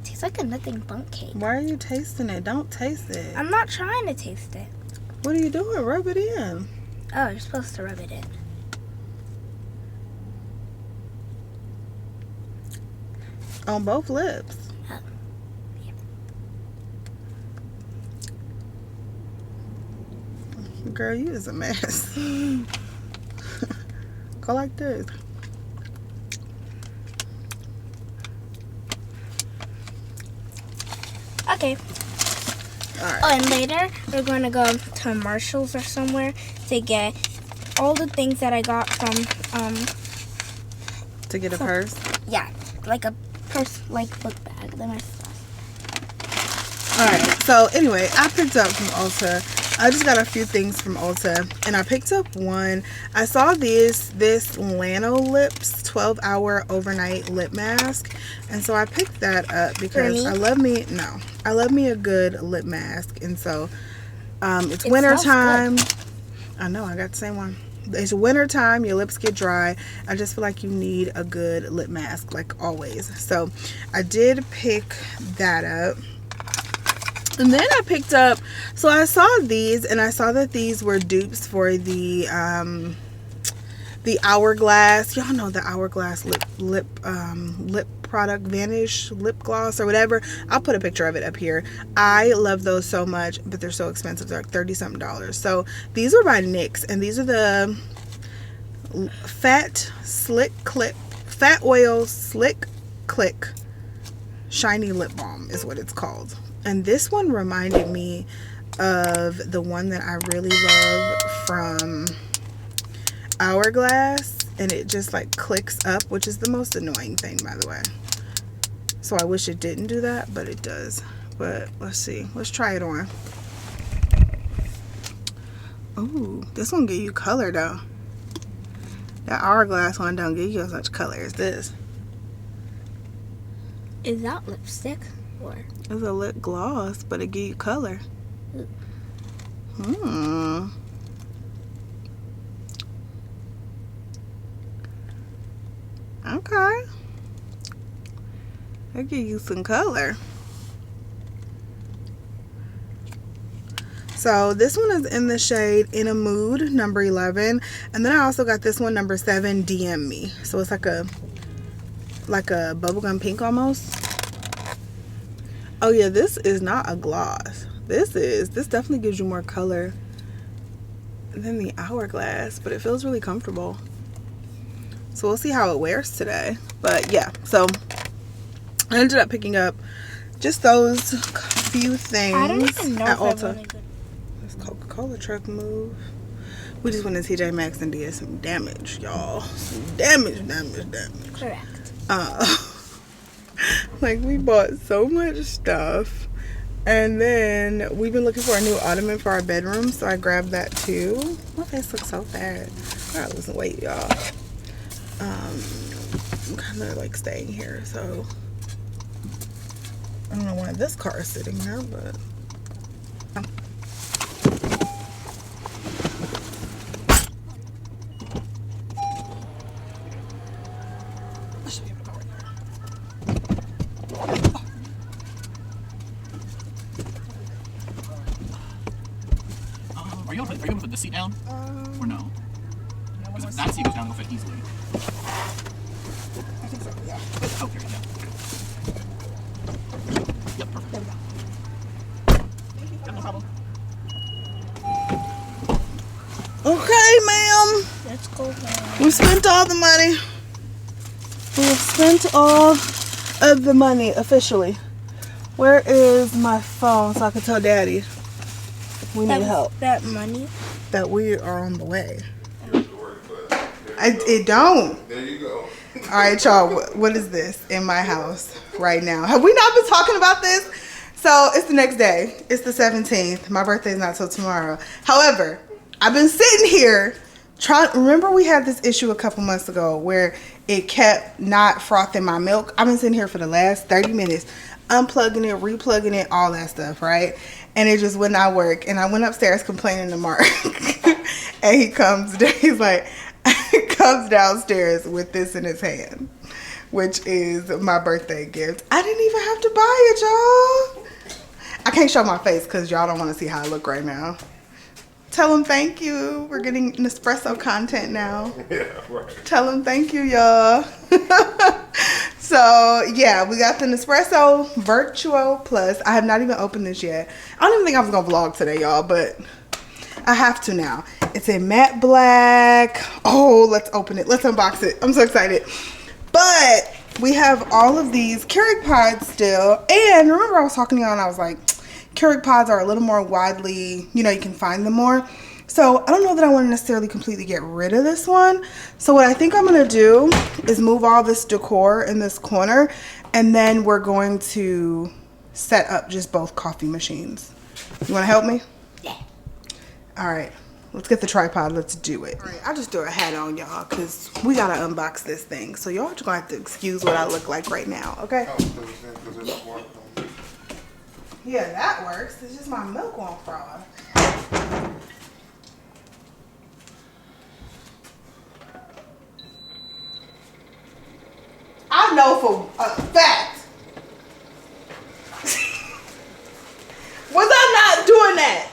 Tastes like a Nothing Bundt Cake. Why are you tasting it? Don't taste it. I'm not trying to taste it. What are you doing? Rub it in. Oh, you're supposed to rub it in. On both lips. Oh. Yeah. Girl, you is a mess. Go like this. Okay. Alright. Oh, and later we're going to go to Marshall's or somewhere to get all the things that I got from To get a purse. yeah, like a purse, like book bag. Then my stuff. So anyway, I picked up from Ulta. I just got a few things from Ulta, and I picked up one. I saw this Lano Lips 12-hour overnight lip mask, and so I picked that up because I love me a good lip mask. And so it's winter time. I know, I got the same one. It's winter time, your lips get dry. I just feel like you need a good lip mask, like always. So I did pick that up. And then I picked up, so I saw these, and I saw that these were dupes for the Hourglass. Y'all know the Hourglass lip product, Vanish lip gloss or whatever. I'll put a picture of it up here. I love those so much, but they're so expensive. They're like $30-something. So these are by NYX, and these are the Fat Oil Slick Click Shiny Lip Balm is what it's called. And this one reminded me of the one that I really love from Hourglass, and it just like clicks up, which is the most annoying thing, by the way. So I wish it didn't do that, but it does. But let's see, let's try it on. Ooh, this one give you color though. That Hourglass one don't give you as much color as this. Is that lipstick? Or it's a lip gloss, but it give you color. Okay. That give you some color. So this one is in the shade In a Mood, number 11. And then I also got this one, number 7, DM Me. So it's like a bubblegum pink almost. Oh yeah, this is not a gloss. This definitely gives you more color than the Hourglass, but it feels really comfortable. So we'll see how it wears today. But yeah, so I ended up picking up just those few things I don't even know at if I Ulta. want to go. This Coca-Cola truck move. We just went to TJ Maxx and did some damage, y'all. Some damage. Correct. Like, we bought so much stuff, and then we've been looking for a new ottoman for our bedroom, so I grabbed that too. My face looks so bad. I gotta lose some weight, y'all. I'm kind of like staying here, so I don't know why this car is sitting there, but Are you able to put the seat down? Or no? Because if that seat goes down, it'll fit easily. I think so, yeah. Okay, yeah. Yep, perfect. There we go. Yep, no problem. Okay, ma'am. Let's go. We spent all the money. We have spent all of the money officially. Where is my phone so I can tell Daddy we need help? That money? That we are on the way. It don't. There you go. All right, y'all. What is this in my house right now? Have we not been talking about this? So it's the next day. It's the 17th. My birthday is not till tomorrow. However, I've been sitting here remember we had this issue a couple months ago where it kept not frothing my milk? I've been sitting here for the last 30 minutes unplugging it, replugging it, all that stuff, right? And it just would not work. And I went upstairs complaining to Mark. And he comes downstairs with this in his hand, which is my birthday gift. I didn't even have to buy it, y'all. I can't show my face because y'all don't want to see how I look right now. Tell him thank you. We're getting Nespresso content now. Yeah, right. Tell him thank you, y'all. So, yeah, we got the Nespresso Virtuo Plus. I have not even opened this yet. I don't even think I was going to vlog today, y'all, but I have to now. It's in matte black. Oh, let's open it. Let's unbox it. I'm so excited. But we have all of these Keurig pods still. And remember I was talking to y'all and I was like, Keurig pods are a little more widely, you know, you can find them more. So I don't know that I want to necessarily completely get rid of this one. So what I think I'm going to do is move all this decor in this corner. And then we're going to set up just both coffee machines. You want to help me? Yeah. All right. Let's get the tripod. Let's do it. All right, I just threw a hat on, y'all, because we got to unbox this thing. So y'all just going to have to excuse what I look like right now, okay? Yeah, that works. It's just my milk won't froth. I know for a fact. Was I not doing that?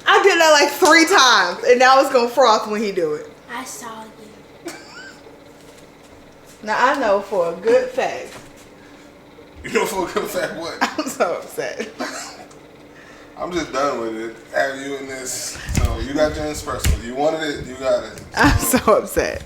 I did that like 3 times, and now it's gonna froth when he do it. I saw you. Now I know for a good fact. You know for a good fact what? I'm so upset. I'm just done with it. Have you in this? So you got your espresso. You wanted it. You got it. I'm so upset.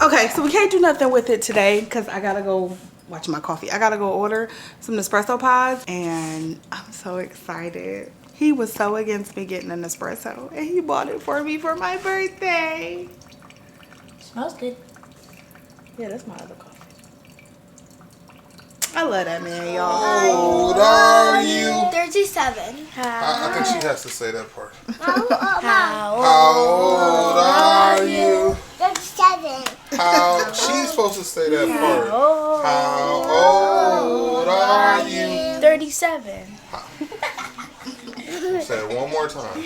Okay, so we can't do nothing with it today because I gotta go watch my coffee. I gotta go order some Nespresso pods, and I'm so excited. He was so against me getting an espresso, and he bought it for me for my birthday. Smells good. Yeah, that's my other coffee. I love that man, y'all. How old are you? 37. I think she has to say that part. How How old are you? 37. How she's supposed to say that part. How old are you? 37. Say it one more time.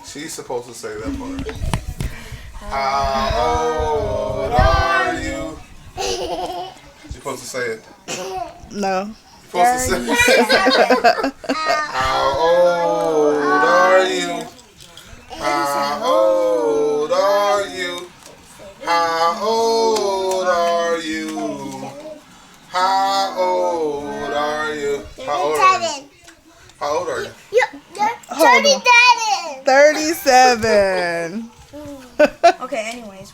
She's supposed to say that part. How old are you? She's supposed to say it. No. You're supposed to say it. How old are you? How old are you? How old are you? How old are you? How old are you? How old are you? Hold on. 37. Okay, anyways.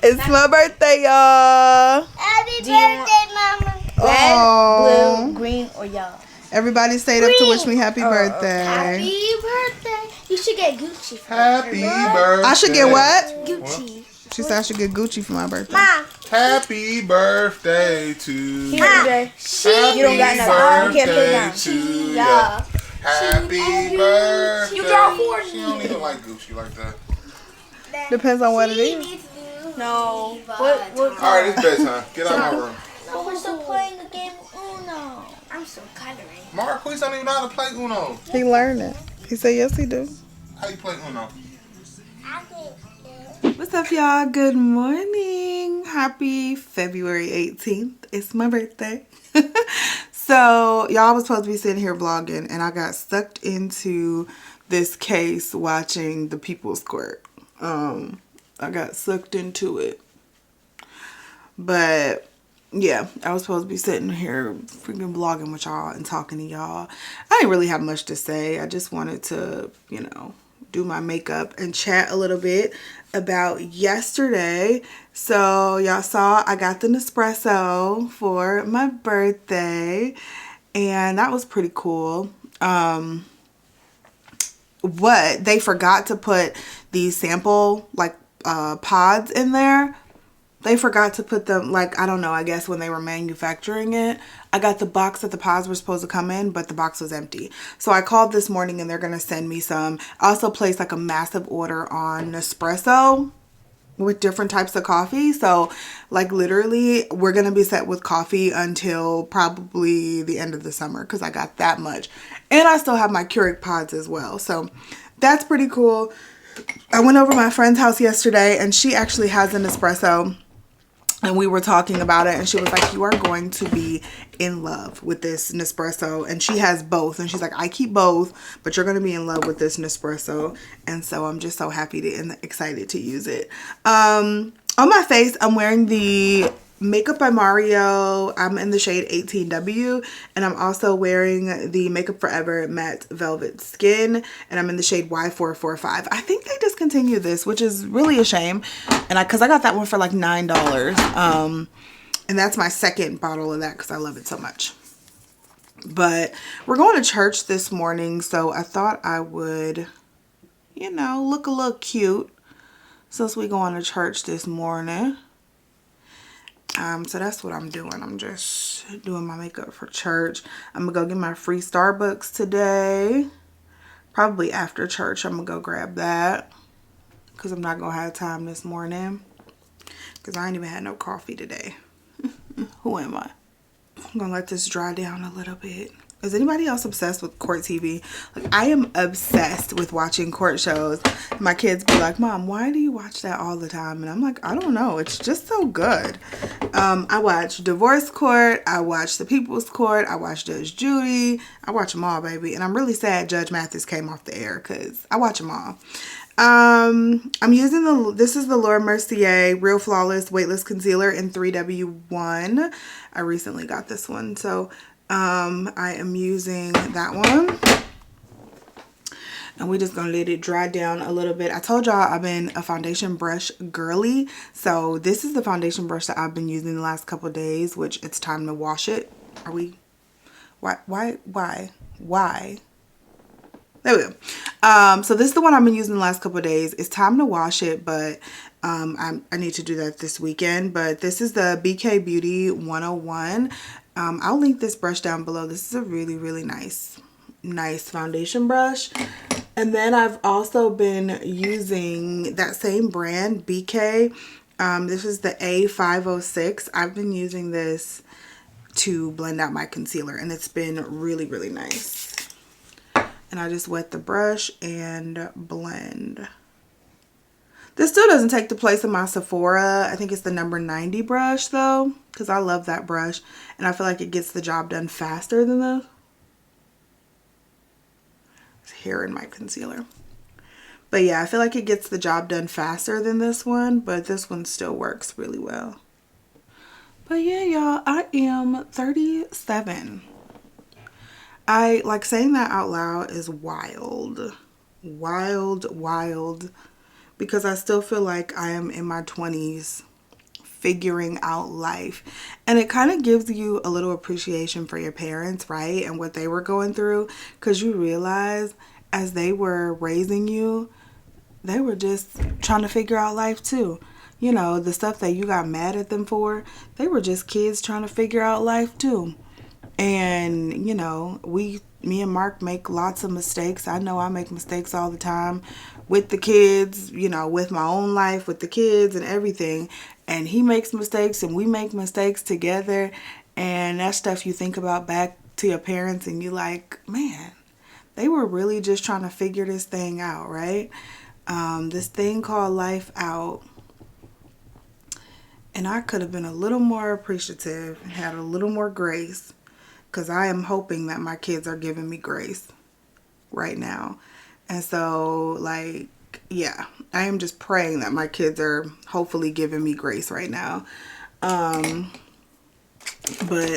It's my birthday, y'all. Happy Do you want- birthday, Mama. Red, Aw. blue, green, or yellow? Everybody stayed up to wish me happy birthday. Happy birthday. You should get Gucci for Happy birthday. I should get what? Gucci. She said I should get Gucci for my birthday. Mom. Happy birthday to you. Happy You don't got nothing. You can't put it birthday down. to Yeah. ya. Happy birthday. You draw 40. She don't even like Gucci like that. Depends on what it is. No. What All right, it's bedtime. Get out of my room. But we're still playing a game of Uno. I'm still coloring. Marquise don't even know how to play Uno. He learned it. He said yes, he do. How you play Uno? What's up, y'all? Good morning. Happy February 18th. It's my birthday. So, y'all was supposed to be sitting here vlogging, and I got sucked into this case watching the people squirt. I got sucked into it. But, yeah, I was supposed to be sitting here freaking vlogging with y'all and talking to y'all. I didn't really have much to say. I just wanted to, you know, do my makeup and chat a little bit about yesterday. So y'all saw I got the Nespresso for my birthday, and that was pretty cool. What they forgot to put these sample like pods in there. they forgot to put them, like, I don't know, I guess when they were manufacturing it, I got the box that the pods were supposed to come in, but the box was empty. So I called this morning and they're going to send me some. I also placed like a massive order on Nespresso with different types of coffee. So like literally we're going to be set with coffee until probably the end of the summer because I got that much. And I still have my Keurig pods as well. So that's pretty cool. I went over to my friend's house yesterday and she actually has an espresso. And we were talking about it and she was like, you are going to be in love with this Nespresso. And she has both. And she's like, I keep both, but you're going to be in love with this Nespresso. And so I'm just so happy and excited to use it. On my face, I'm wearing the Makeup by Mario. I'm in the shade 18W. And I'm also wearing the Makeup Forever Matte Velvet Skin. And I'm in the shade Y445. I think they discontinued this, which is really a shame. And because I got that one for like $9. And that's my second bottle of that because I love it so much. But we're going to church this morning. So I thought I would, you know, look a little cute since we going to church this morning. So that's what I'm doing. I'm just doing my makeup for church. I'm gonna go get my free Starbucks today. Probably after church, I'm gonna go grab that because I'm not gonna have time this morning because I ain't even had no coffee today. Who am I? I'm gonna let this dry down a little bit. Is anybody else obsessed with court TV? Like, I am obsessed with watching court shows. My kids be like, Mom, why do you watch that all the time? And I'm like, I don't know. It's just so good. I watch Divorce Court. I watch The People's Court. I watch Judge Judy. I watch them all, baby. And I'm really sad Judge Mathis came off the air because I watch them all. I'm using this is the Laura Mercier Real Flawless Weightless Concealer in 3W1. I recently got this one. So I am using that one. And we're just going to let it dry down a little bit. I told y'all I've been a foundation brush girly. So this is the foundation brush that I've been using the last couple of days, which it's time to wash it. Are we? Why? There we go. So this is the one I've been using the last couple of days. It's time to wash it, but I need to do that this weekend. But this is the BK Beauty 101. I'll link this brush down below. This is a really, really nice foundation brush. And then I've also been using that same brand, BK. This is the A506. I've been using this to blend out my concealer, and it's been really, really nice. And I just wet the brush and blend. This still doesn't take the place of my Sephora. I think it's the number 90 brush though, because I love that brush. And I feel like it gets the job done faster than the hair in my concealer. But yeah, I feel like it gets the job done faster than this one, but this one still works really well. But yeah, y'all, I am 37. I like saying that out loud is wild, because I still feel like I am in my 20s figuring out life. And it kind of gives you a little appreciation for your parents, right? And what they were going through, because you realize as they were raising you, they were just trying to figure out life too. You know, the stuff that you got mad at them for, they were just kids trying to figure out life too. And, you know, me and Mark make lots of mistakes. I know I make mistakes all the time with the kids, you know, with my own life, with the kids and everything. And he makes mistakes and we make mistakes together. And that stuff you think about back to your parents and you like, man, they were really just trying to figure this thing out, right? This thing called life out. And I could have been a little more appreciative and had a little more grace. Because I am hoping that my kids are giving me grace right now. And so, like, yeah, I am just praying that my kids are hopefully giving me grace right now. But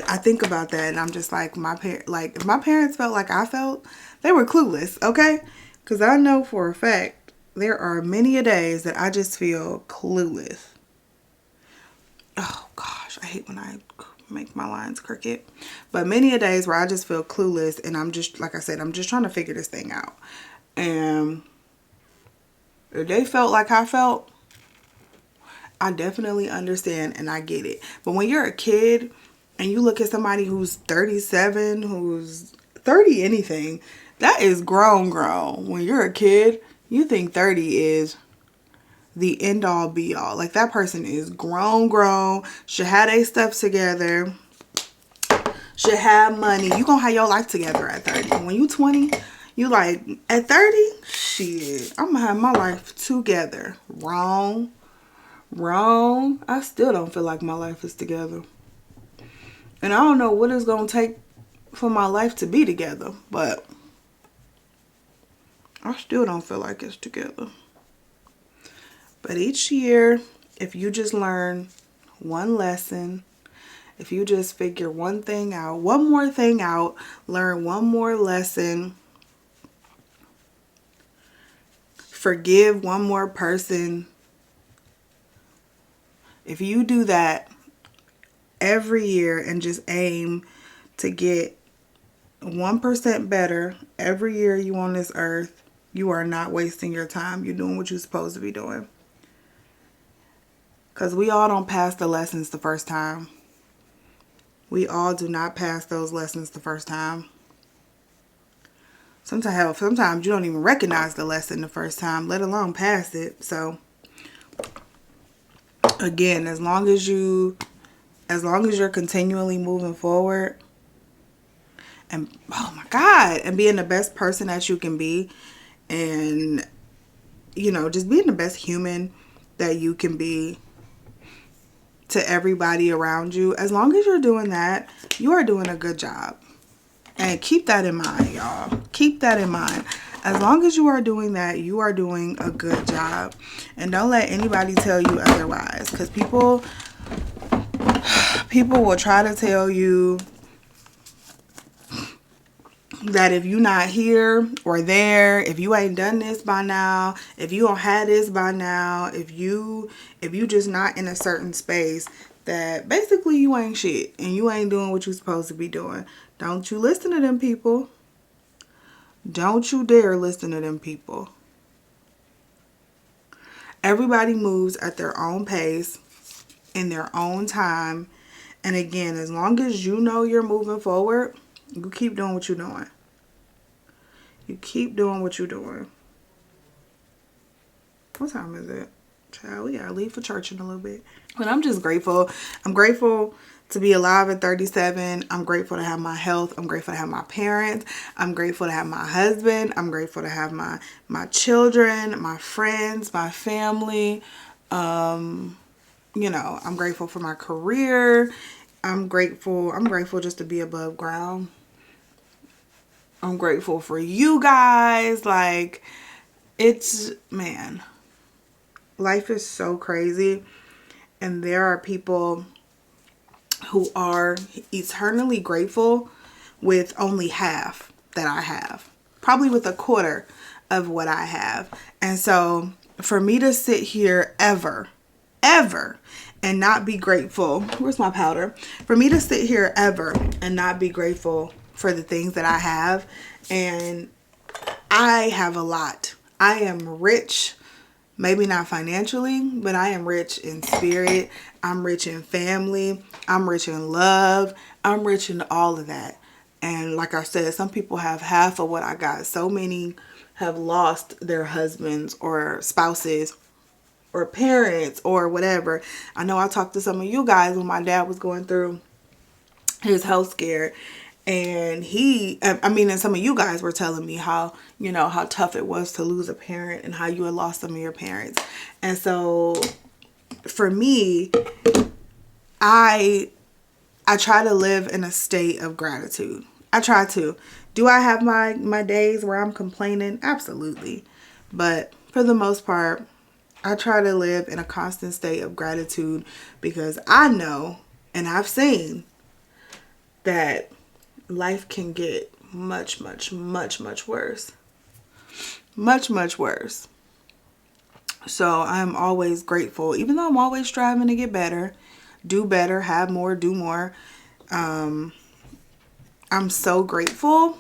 I think about that and I'm just like, if my parents felt like I felt, they were clueless, okay? Because I know for a fact there are many a days that I just feel clueless. Oh, gosh, I hate when I make my lines crooked. But many a days where I just feel clueless and I'm just, like I said, I'm just trying to figure this thing out. And if they felt like I felt, I definitely understand and I get it. But when you're a kid and you look at somebody who's 37, who's 30 anything, that is grown. When you're a kid, you think 30 is the end all be all. Like, that person is grown, should have their stuff together, should have money. You gonna have your life together at 30. When you 20, you like, at 30, shit, I'm gonna have my life together. Wrong. I still don't feel like my life is together. And I don't know what it's gonna take for my life to be together, but I still don't feel like it's together. But each year, if you just learn one lesson, if you just figure one thing out, one more thing out, learn one more lesson, forgive one more person, if you do that every year and just aim to get 1% better every year you on this earth, you are not wasting your time. You're doing what you're supposed to be doing. Because we all don't pass the lessons the first time. We all do not pass those lessons the first time. Sometimes you don't even recognize the lesson the first time, let alone pass it. So, again, as long as you're continually moving forward and, oh my God, and being the best person that you can be, and, you know, just being the best human that you can be to everybody around you, as long as you're doing that, you are doing a good job. And keep that in mind, y'all. Keep that in mind. As long as you are doing that, you are doing a good job. And don't let anybody tell you otherwise. Because people will try to tell you that if you're not here or there, if you ain't done this by now, if you don't have this by now, if you just not in a certain space, that basically you ain't shit and you ain't doing what you're supposed to be doing. Don't you listen to them people. Don't you dare listen to them people. Everybody moves at their own pace, in their own time. And again, as long as you know you're moving forward, you keep doing what you're doing. You keep doing what you're doing. What time is it? Child, we gotta leave for church in a little bit. But I'm just grateful. I'm grateful to be alive at 37. I'm grateful to have my health. I'm grateful to have my parents. I'm grateful to have my husband. I'm grateful to have my children, my friends, my family. You know, I'm grateful for my career. I'm grateful just to be above ground. I'm grateful for you guys. Like, man, life is so crazy. And there are people who are eternally grateful with only half that I have. Probably with a quarter of what I have. And so for me to sit here ever, and not be grateful. Where's my powder? For me to sit here ever and not be grateful for the things that I have. And I have a lot. I am rich. Maybe not financially, but I am rich in spirit. I'm rich in family. I'm rich in love. I'm rich in all of that. And like I said, some people have half of what I got. So many have lost their husbands or spouses or parents or whatever. I know I talked to some of you guys when my dad was going through his health scare. And and some of you guys were telling me how, you know, how tough it was to lose a parent and how you had lost some of your parents. And so for me, I try to live in a state of gratitude. I try to. Do I have my days where I'm complaining? Absolutely. But for the most part, I try to live in a constant state of gratitude because I know and I've seen that life can get much, much, much, much worse. Much, much worse. So I'm always grateful, even though I'm always striving to get better, do better, have more, do more. I'm so grateful.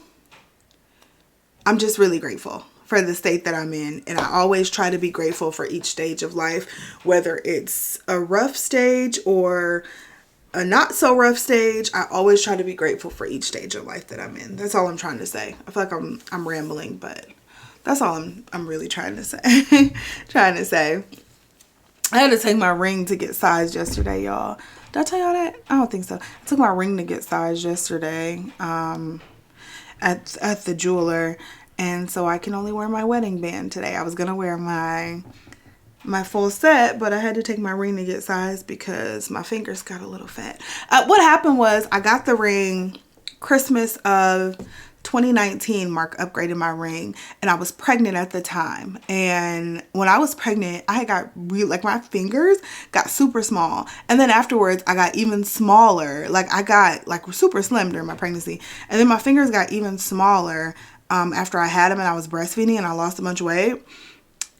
I'm just really grateful for the state that I'm in. And I always try to be grateful for each stage of life, whether it's a rough stage or a not so rough stage. I always try to be grateful for each stage of life that I'm in. That's all I'm trying to say. I feel like I'm rambling, but that's all I'm really trying to say. I had to take my ring to get sized yesterday, y'all. Did I tell y'all that? I don't think so. I took my ring to get sized yesterday at the jeweler, and so I can only wear my wedding band today. I was gonna wear my full set, but I had to take my ring to get sized because my fingers got a little fat. What happened was I got the ring Christmas of 2019. Mark upgraded my ring, and I was pregnant at the time. And when I was pregnant, I got really, like, my fingers got super small, and then afterwards I got even smaller. Like, I got like super slim during my pregnancy, and then my fingers got even smaller after I had them, and I was breastfeeding, and I lost a bunch of weight.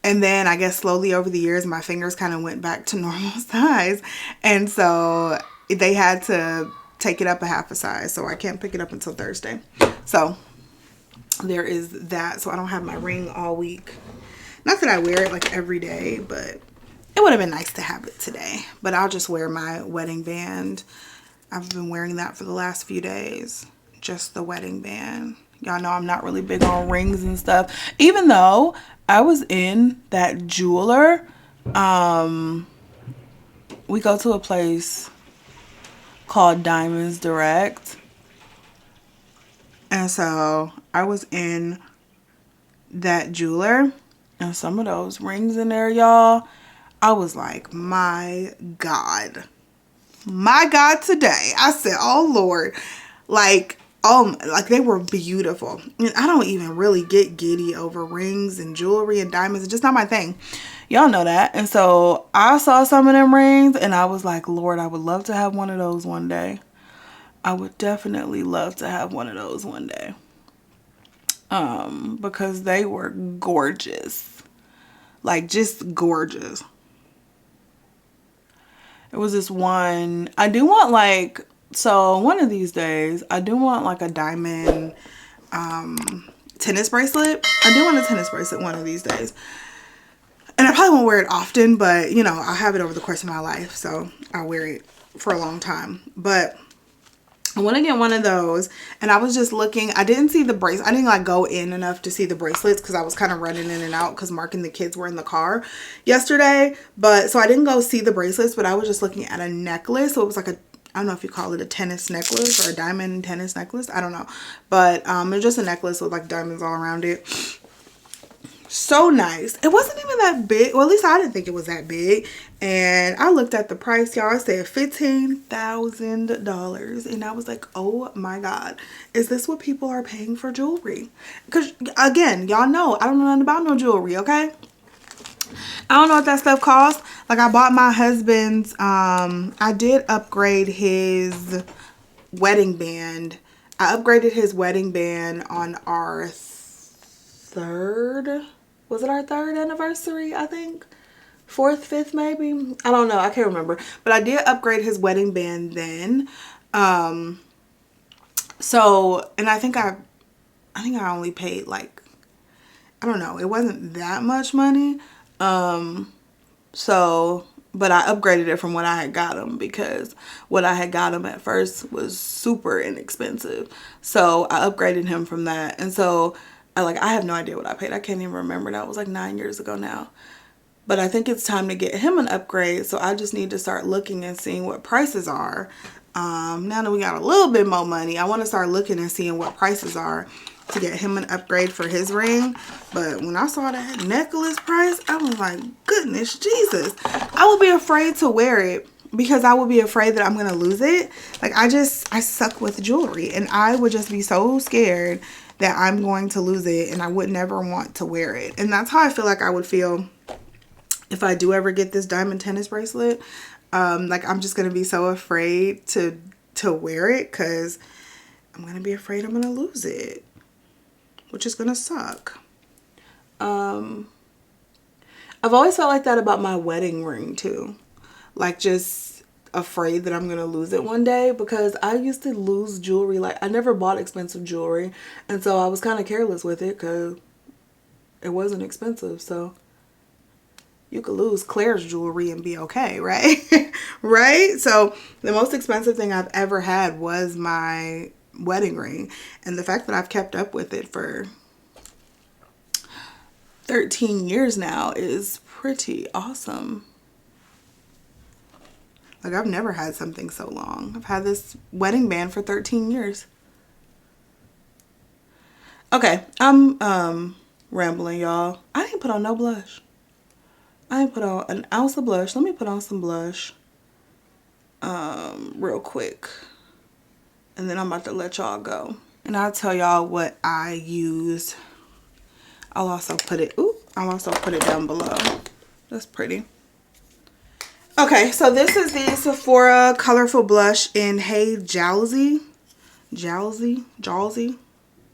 And then I guess slowly over the years, my fingers kind of went back to normal size. And so they had to take it up a half a size. So I can't pick it up until Thursday. So there is that. So I don't have my ring all week. Not that I wear it like every day, but it would have been nice to have it today. But I'll just wear my wedding band. I've been wearing that for the last few days. Just the wedding band. Y'all know I'm not really big on rings and stuff. Even though I was in that jeweler. We go to a place called Diamonds Direct. And so I was in that jeweler. And some of those rings in there, y'all. I was like, my God. My God today. I said, oh Lord. Like they were beautiful. And I don't even really get giddy over rings and jewelry and diamonds. It's just not my thing. Y'all know that. And so I saw some of them rings and I was like, Lord, I would love to have one of those one day. I would definitely love to have one of those one day. Because they were gorgeous. Like, just gorgeous. It was this one. I do want, like, so one of these days, I do want like a diamond tennis bracelet. I do want a tennis bracelet one of these days. And I probably won't wear it often, but you know, I'll have it over the course of my life. So I'll wear it for a long time. But I want to get one of those. And I was just looking. I didn't see the bracelet. I didn't like go in enough to see the bracelets because I was kind of running in and out because Mark and the kids were in the car yesterday. But so I didn't go see the bracelets, but I was just looking at a necklace. So it was like a, I don't know if you call it a tennis necklace or a diamond tennis necklace. I don't know. But it's just a necklace with like diamonds all around it. So nice. It wasn't even that big. Well, at least I didn't think it was that big. And I looked at the price, y'all. It said $15,000. And I was like, oh my God. Is this what people are paying for jewelry? Because again, y'all know I don't know nothing about no jewelry, okay? I don't know what that stuff costs. Like, I bought my husband's, I did upgrade his wedding band. I upgraded his wedding band on our third, was it our third anniversary, I think? Fourth, fifth, maybe? I don't know. I can't remember. But I did upgrade his wedding band then. So, and I think I only paid like, I don't know. It wasn't that much money. So, but I upgraded it from what I had got him because what I had got him at first was super inexpensive. So I upgraded him from that. And so I have no idea what I paid. I can't even remember. That was like 9 years ago now. But I think it's time to get him an upgrade. So I just need to start looking and seeing what prices are. Now that we got a little bit more money, I want to start looking and seeing what prices are to get him an upgrade for his ring. But when I saw that necklace price, I was like, goodness Jesus. I would be afraid to wear it because I would be afraid that I'm going to lose it. Like, I suck with jewelry, and I would just be so scared that I'm going to lose it and I would never want to wear it. And that's how I feel like I would feel if I do ever get this diamond tennis bracelet. Like, I'm just going to be so afraid to wear it because I'm going to be afraid I'm going to lose it, which is going to suck. I've always felt like that about my wedding ring too. Like, just afraid that I'm going to lose it one day because I used to lose jewelry. Like, I never bought expensive jewelry. And so I was kind of careless with it because It wasn't expensive, so you could lose Claire's jewelry and be okay, right? Right? So the most expensive thing I've ever had was my wedding ring. And the fact that I've kept up with it for 13 years now is pretty awesome. Like, I've never had something so long. I've had this wedding band for 13 years. Okay, I'm rambling, y'all. I didn't put on no blush. I didn't put on an ounce of blush. Let me put on some blush real quick. And then I'm about to let y'all go. And I'll tell y'all what I used. I'll also put it down below. That's pretty. Okay, so this is the Sephora Colorful Blush in Hey Jalsy. Jalsy.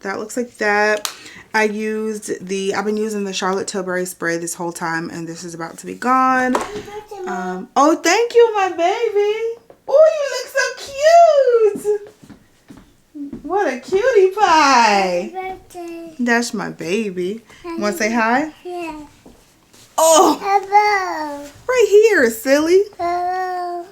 That looks like that. I've been using the Charlotte Tilbury spray this whole time, and this is about to be gone. Oh, thank you, my baby. Oh, you look so cute. What a cutie pie. Happy birthday. That's my baby. Want to say hi? Yeah. Oh, Hello. right here, silly. Hello.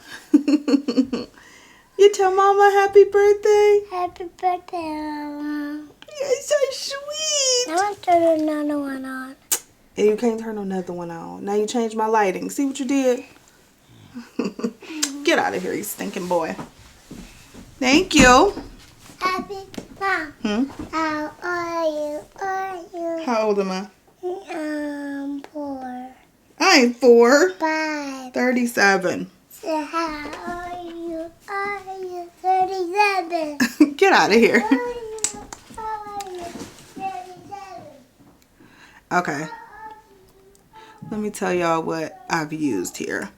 You tell Mama happy birthday? Happy birthday, Mama. You're so sweet. I want to turn another one on. And you can't turn another one on. Now you changed my lighting. See what you did? Get out of here, you stinking boy. Thank you. Happy Mom. How are you? How old am I? 4. I ain't 4. 5. 37. So how are you? 37. Get out of here. Are you 37? Okay. Let me tell y'all what I've used here.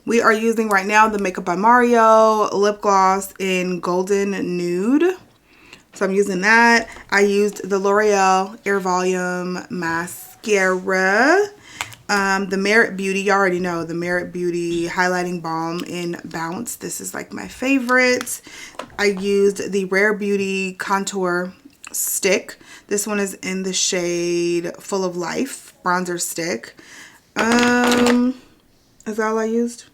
We are using right now the Makeup by Mario lip gloss in Golden Nude. So I'm using that. I used the L'Oreal Air Volume Mascara. The Merit Beauty, you already know, the Merit Beauty Highlighting Balm in Bounce. This is like my favorite. I used the Rare Beauty Contour Stick. This one is in the shade Full of Life bronzer stick. Is that all I used?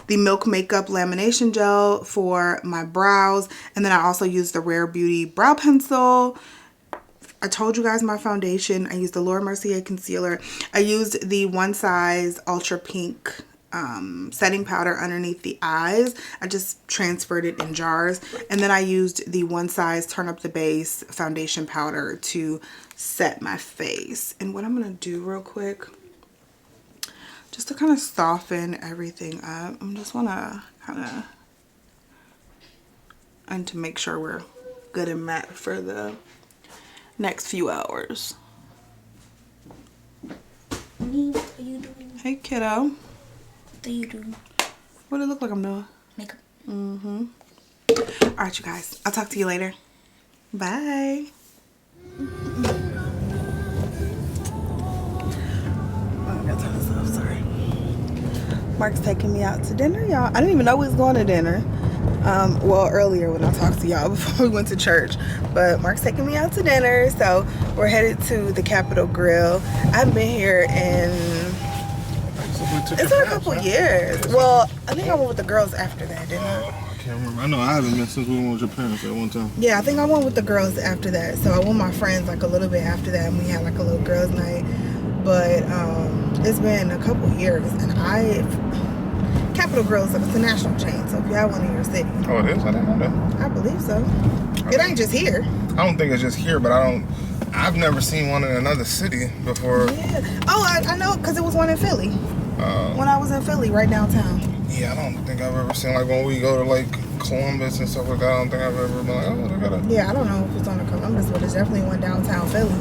The Milk Makeup Lamination Gel for my brows. And then I also used the Rare Beauty Brow Pencil. I told you guys my foundation. I used the Laura Mercier Concealer. I used the One Size Ultra Pink setting powder underneath the eyes. I just transferred it in jars. And then I used the One Size Turn Up the Base foundation powder to set my face. And what I'm going to do real quick, just to kind of soften everything up, I just want to kind of, and to make sure we're good and matte for the next few hours. What are you doing? Hey kiddo. What are you doing? What do it look like I'm doing? Makeup. Alright you guys, I'll talk to you later. Bye. Oh, I gotta turn this off, sorry. Mark's taking me out to dinner, y'all. I didn't even know we was going to dinner. Well, earlier when I talked to y'all before we went to church, but Mark's taking me out to dinner, so we're headed to the Capitol Grill. I've been here in, it's been a couple years. Well, I think I went with the girls after that, didn't I? I can't remember. I know I haven't been since we went with your parents at one time. Yeah, I think I went with the girls after that. So I went with my friends like a little bit after that, and we had like a little girls' night. But it's been a couple years, and Capitol Grill's, it's a national chain, so if you have one in your city. Oh, it is? I didn't know that. I believe so. It ain't just here. I don't think it's just here, but I've never seen one in another city before. Yeah. Oh, I know, because it was one in Philly. When I was in Philly, right downtown. Yeah, I don't think I've ever seen, like, when we go to, like, Columbus and stuff like that, I don't think I've ever been like, oh, look at it. Yeah, I don't know if it's on the Columbus, but it's definitely one downtown Philly.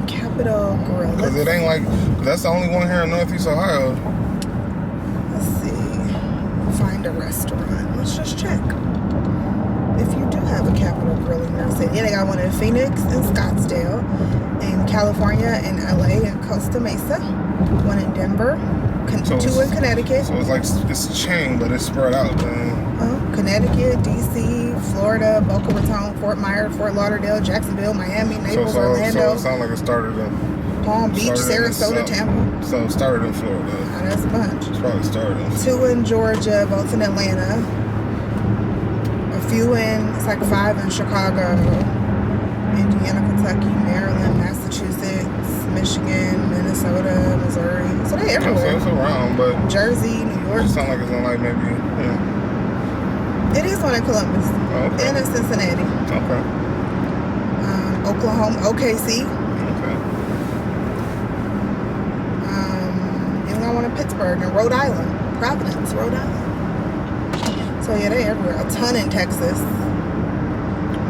Capitol Grill. Because it ain't like, that's the only one here in Northeast Ohio. Let's see. Find a restaurant. Let's just check. If you do have a Capitol Grill in your city. Yeah, they got one in Phoenix and Scottsdale, in California, in LA, and Costa Mesa. One in Denver. 2 in Connecticut. So it's like, it's a chain, but it's spread out. Okay. Connecticut, DC, Florida, Boca Raton, Fort Myers, Fort Lauderdale, Jacksonville, Miami, Naples, Orlando. So it sounds like it started in Palm Beach, Sarasota, Tampa. So it started in Florida. Oh, that's a bunch. It's probably started in 2 in Georgia, both in Atlanta. A few it's like 5 in Chicago, Indiana, Kentucky, Maryland, Massachusetts, Michigan, Minnesota, Missouri. So they everywhere. So it's around, but Jersey, New York. it sounds like it's in like maybe, yeah. It is one in Columbus. Oh, okay. And in Cincinnati. Okay. Oklahoma, OKC. Okay. Even got one in Pittsburgh and Rhode Island. Providence, Rhode Island. So yeah, they everywhere. A ton in Texas.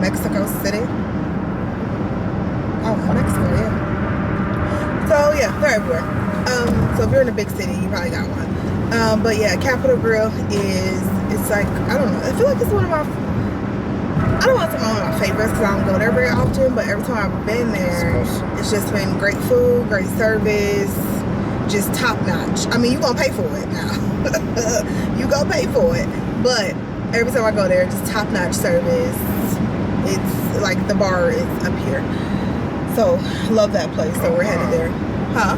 Mexico City. Oh, Mexico, yeah. So yeah, they're everywhere. So if you're in a big city, you probably got one. But yeah, Capitol Grill it's like, I don't know, I feel like it's one of my, I don't want to say one of my favorites because I don't go there very often, but every time I've been there, it's just been great food, great service, just top notch. I mean, you're gonna pay for it now. You gonna pay for it, but every time I go there, just top notch service. It's like the bar is up here, so love that place. So we're headed there. Huh?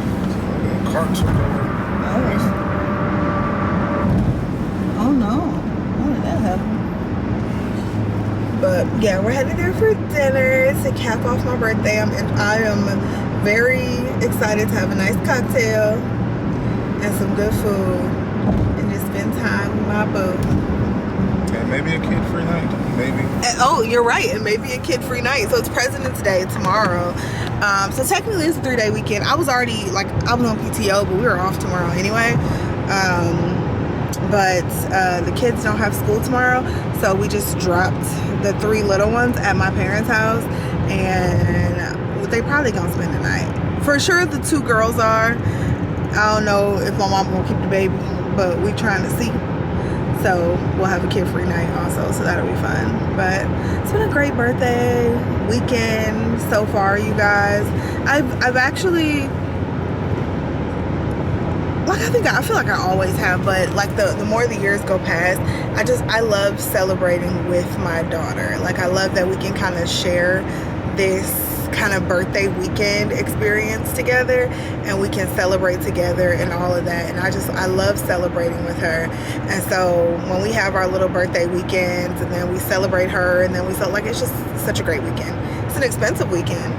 Oh no, how did that happen? But yeah, we're headed there for dinner to cap off my birthday. I am very excited to have a nice cocktail and some good food and just spend time with my boo. And maybe a kid-free night, maybe. And, oh, you're right, and maybe a kid-free night. So it's President's Day tomorrow. So technically it's a 3-day weekend. I was on PTO, but we were off tomorrow anyway. But the kids don't have school tomorrow, so we just dropped the 3 little ones at my parents' house, and they probably gonna spend the night. For sure, the 2 girls are. I don't know if my mom will keep the baby, but we trying to see. So we'll have a kid-free night also, so that'll be fun. But it's been a great birthday weekend so far, you guys. I've actually, I feel like I always have, but like the more the years go past, I love celebrating with my daughter. Like, I love that we can kind of share this kind of birthday weekend experience together, and we can celebrate together and all of that. And I love celebrating with her. And so when we have our little birthday weekends, and then we celebrate her, and then we like, it's just such a great weekend. It's an expensive weekend.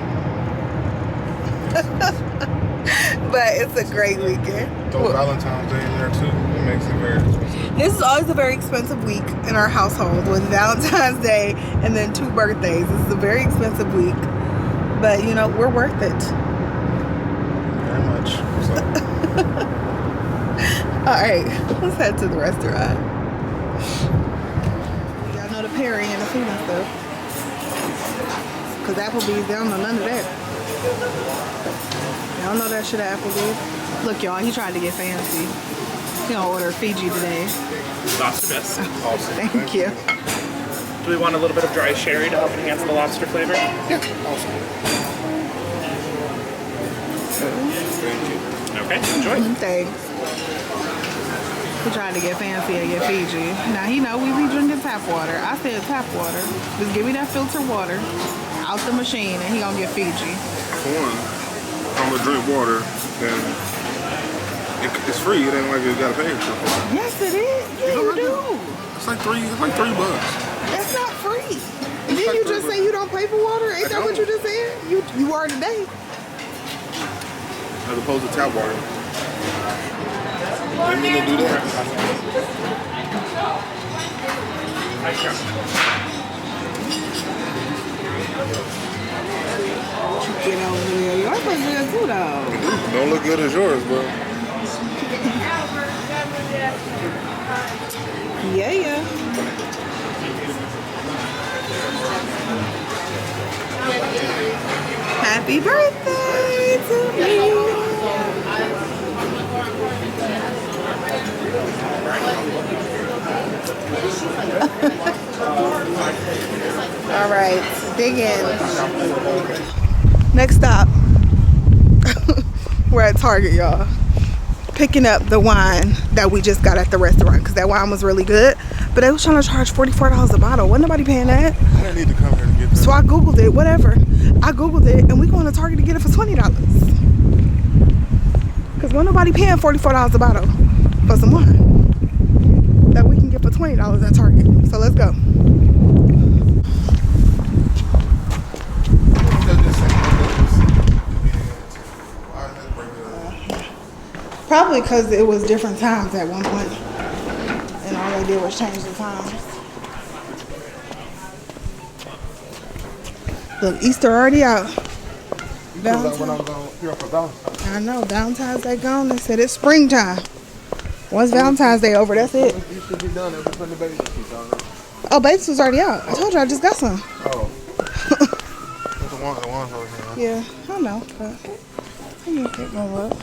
But it's a great weekend. Throw Valentine's Day in there too. It makes it very expensive. This is always a very expensive week in our household, with Valentine's Day and then 2 birthdays. This is a very expensive week, but you know, we're worth it. Very much. So. All right, let's head to the restaurant. Y'all know the Perry and the food and stuff. Cause Applebee's, they don't know none of that. Y'all know that shit at Applebee's. Look, y'all, he tried to get fancy. He gonna order Fiji today. Lobster best. Awesome. Thank you. Do we want a little bit of dry sherry to help enhance the lobster flavor? Yeah, awesome. Thank you. Okay, enjoy. Thanks. He tried to get fancy and get Fiji. Now he know we be drinking tap water. I said tap water. Just give me that filtered water out the machine, and he gonna get Fiji. For one, I'm gonna drink water, and it's free. It ain't like you gotta pay for it. Yes, it is. Yeah, you do. It's like $3. That's not free. Didn't you just say you don't pay for water? Ain't that what you just said? You are today. As opposed to tap water. Didn't mean to do that. Get over here. Yours look good too, though. Don't look good as yours, bro. Yeah. Happy birthday to me. All right, dig in. Next stop. We're at Target, y'all. Picking up the wine that we just got at the restaurant, because that wine was really good. But they was trying to charge $44 a bottle. Wasn't nobody paying that. I didn't need to come here to get that. So I Googled it, whatever. I Googled it, and we going to Target to get it for $20. Because wasn't nobody paying $44 a bottle for some wine that we can get for $20 at Target. So let's go. Probably because it was different times at one point. And all they did was change the times. Look, Easter already out. I know, Valentine's Day gone. They said it's springtime. Once Valentine's Day over, that's it. You should be done if you put the baby sheets on. Oh, baby's was already out. I told you I just got some. Oh. The one's over here. Yeah, I know, but let me take my look.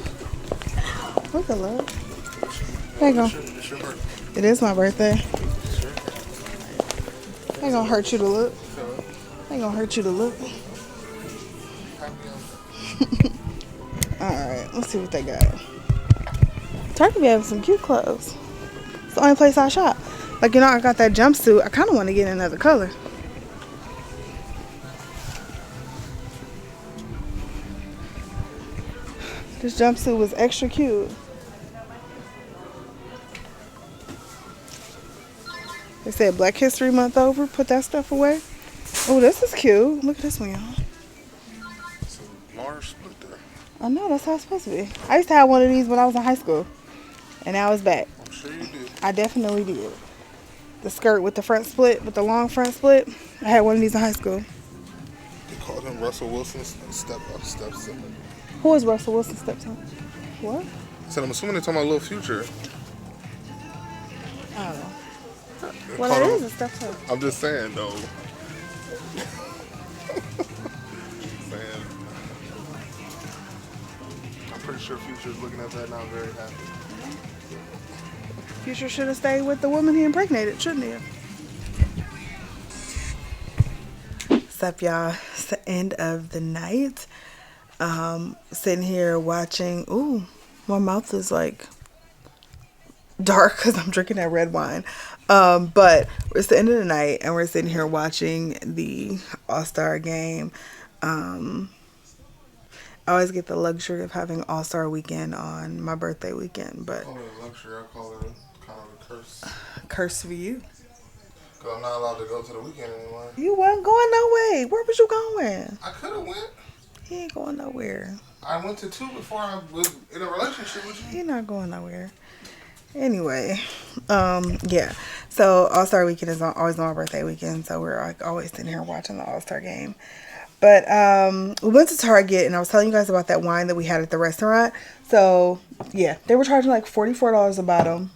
Look at look. There you go. It's your birthday. It is my birthday. Ain't gonna hurt you to look. Ain't gonna hurt you to look. Alright, let's see what they got. Target be having some cute clothes. It's the only place I shop. Like, you know, I got that jumpsuit. I kind of want to get another color. This jumpsuit was extra cute. They said Black History Month over. Put that stuff away. Oh, this is cute. Look at this one, y'all. It's a large split there. I know, that's how it's supposed to be. I used to have one of these when I was in high school. And now it's back. I'm sure you did. I definitely did. The skirt with the front split, with the long front split. I had one of these in high school. They called him Russell Wilson's stepson. Who is Russell Wilson's stepson? What? I said, I'm assuming they're talking about Little Future. Oh. They Well, called it him- is a stepson. I'm just saying, though. I'm pretty sure Future's looking at that now very happy. Future should have stayed with the woman he impregnated, shouldn't he? What's up, y'all? It's the end of the night. Sitting here watching. Ooh, my mouth is like dark because I'm drinking that red wine. But it's the end of the night and we're sitting here watching the All-Star game. I always get the luxury of having All-Star weekend on my birthday weekend, but I call it a luxury, I call it kind of a curse. Curse for you. Because I'm not allowed to go to the weekend anymore. You wasn't going no way. Where was you going? I could have went. He ain't going nowhere. I went to 2 before I was in a relationship with you. He not going nowhere. Anyway, yeah. So All-Star weekend is always on my birthday weekend, so we're like always sitting here watching the All-Star game. But we went to Target and I was telling you guys about that wine that we had at the restaurant. So yeah, they were charging like $44 a bottle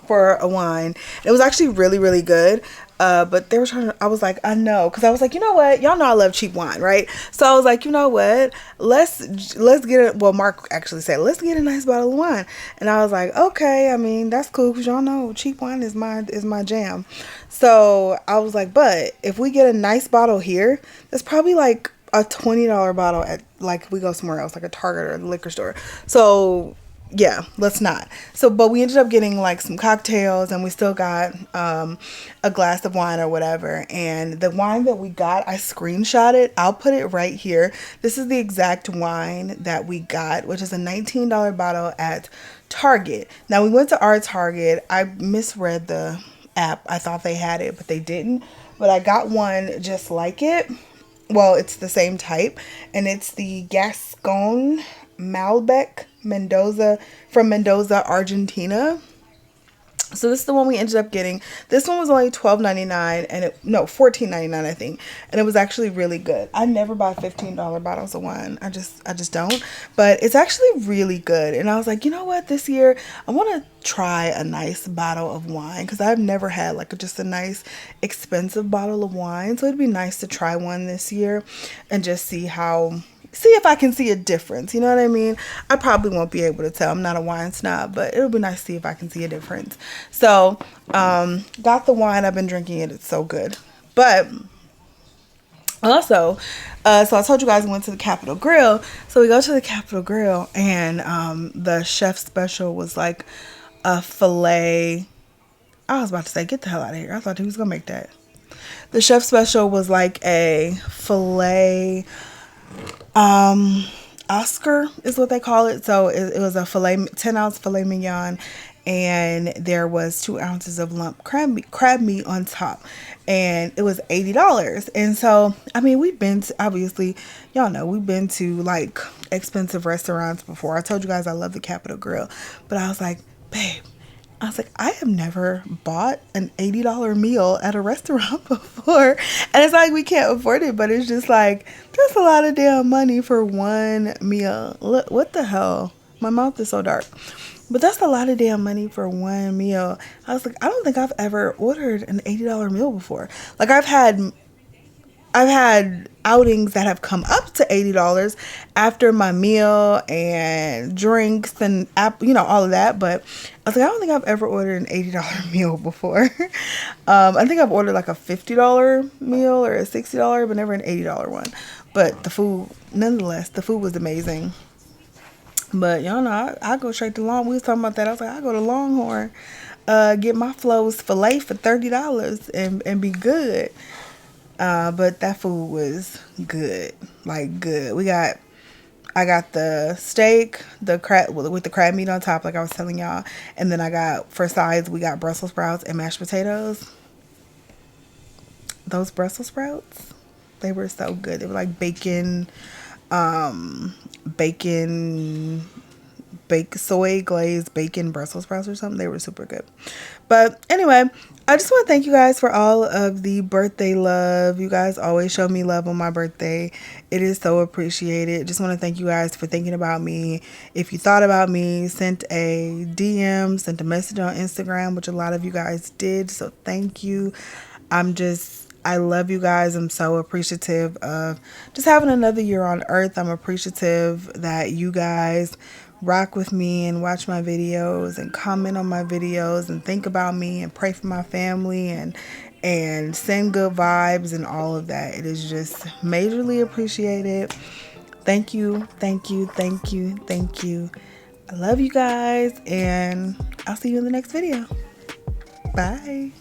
for a wine. It was actually really, really good. But they were trying to, I was like, I know. Because I was like, you know what? Y'all know I love cheap wine, right? So I was like, you know what? Let's get it. Well, Mark actually said, let's get a nice bottle of wine. And I was like, okay. I mean, that's cool. Because y'all know cheap wine is my jam. So I was like, but if we get a nice bottle here, that's probably like a $20 bottle at, like, we go somewhere else, like a Target or a liquor store. So yeah, let's not. So, but we ended up getting like some cocktails and we still got a glass of wine or whatever. And the wine that we got, I screenshot it. I'll put it right here. This is the exact wine that we got, which is a $19 bottle at Target. Now, we went to our Target. I misread the app. I thought they had it, but they didn't. But I got one just like it. Well, it's the same type. And it's the Gascon Malbec Mendoza from Mendoza, Argentina. So this is the one we ended up getting. This one was only $12.99 and $14.99 I think, and it was actually really good. I never buy $15 bottles of wine. I just don't. But it's actually really good. And I was like, you know what? This year I want to try a nice bottle of wine because I've never had like just a nice expensive bottle of wine. So it'd be nice to try one this year and just see if I can see a difference. You know what I mean? I probably won't be able to tell. I'm not a wine snob, but it'll be nice to see if I can see a difference. So, got the wine. I've been drinking it. It's so good. But also, so I told you guys we went to the Capitol Grill. So we go to the Capitol Grill and the chef special was like a filet I was about to say, get the hell out of here. I thought he was gonna make that. The chef special was like a filet, Oscar is what they call it. So it was a 10-ounce filet mignon, and there was 2 ounces of lump crab meat on top, and it was $80. And so, I mean, we've been to, obviously, y'all know, we've been to like expensive restaurants before. I told you guys I love the Capitol Grill, but I was like, babe, I have never bought an $80 meal at a restaurant before. And it's like we can't afford it, but it's just like, that's a lot of damn money for one meal. Look, what the hell? My mouth is so dark. But that's a lot of damn money for one meal. I was like, I don't think I've ever ordered an $80 meal before. Like, I've had outings that have come up to $80 after my meal and drinks and all of that, but I was like, I don't think I've ever ordered an $80 meal before. I think I've ordered like a $50 meal or a $60, but never an $80 one. But the food, nonetheless, the food was amazing. But y'all know, I go straight to Longhorn. We was talking about that. I was like, I go to Longhorn, get my Flo's filet for $30 and be good. But that food was good, like good. I got the steak, the crab with the crab meat on top, like I was telling y'all, and then I got, for sides, we got Brussels sprouts and mashed potatoes. Those Brussels sprouts, they were so good. They were like soy glazed bacon Brussels sprouts or something. They were super good. But anyway, I just want to thank you guys for all of the birthday love. You guys always show me love on my birthday. It is so appreciated. Just want to thank you guys for thinking about me. If you thought about me, sent a DM, sent a message on Instagram, which a lot of you guys did. So thank you. I love you guys. I'm so appreciative of just having another year on earth. I'm appreciative that you guys rock with me and watch my videos and comment on my videos and think about me and pray for my family and send good vibes and all of that. It is just majorly appreciated. Thank you, thank you, thank you, thank you. I love you guys, and I'll see you in the next video. Bye.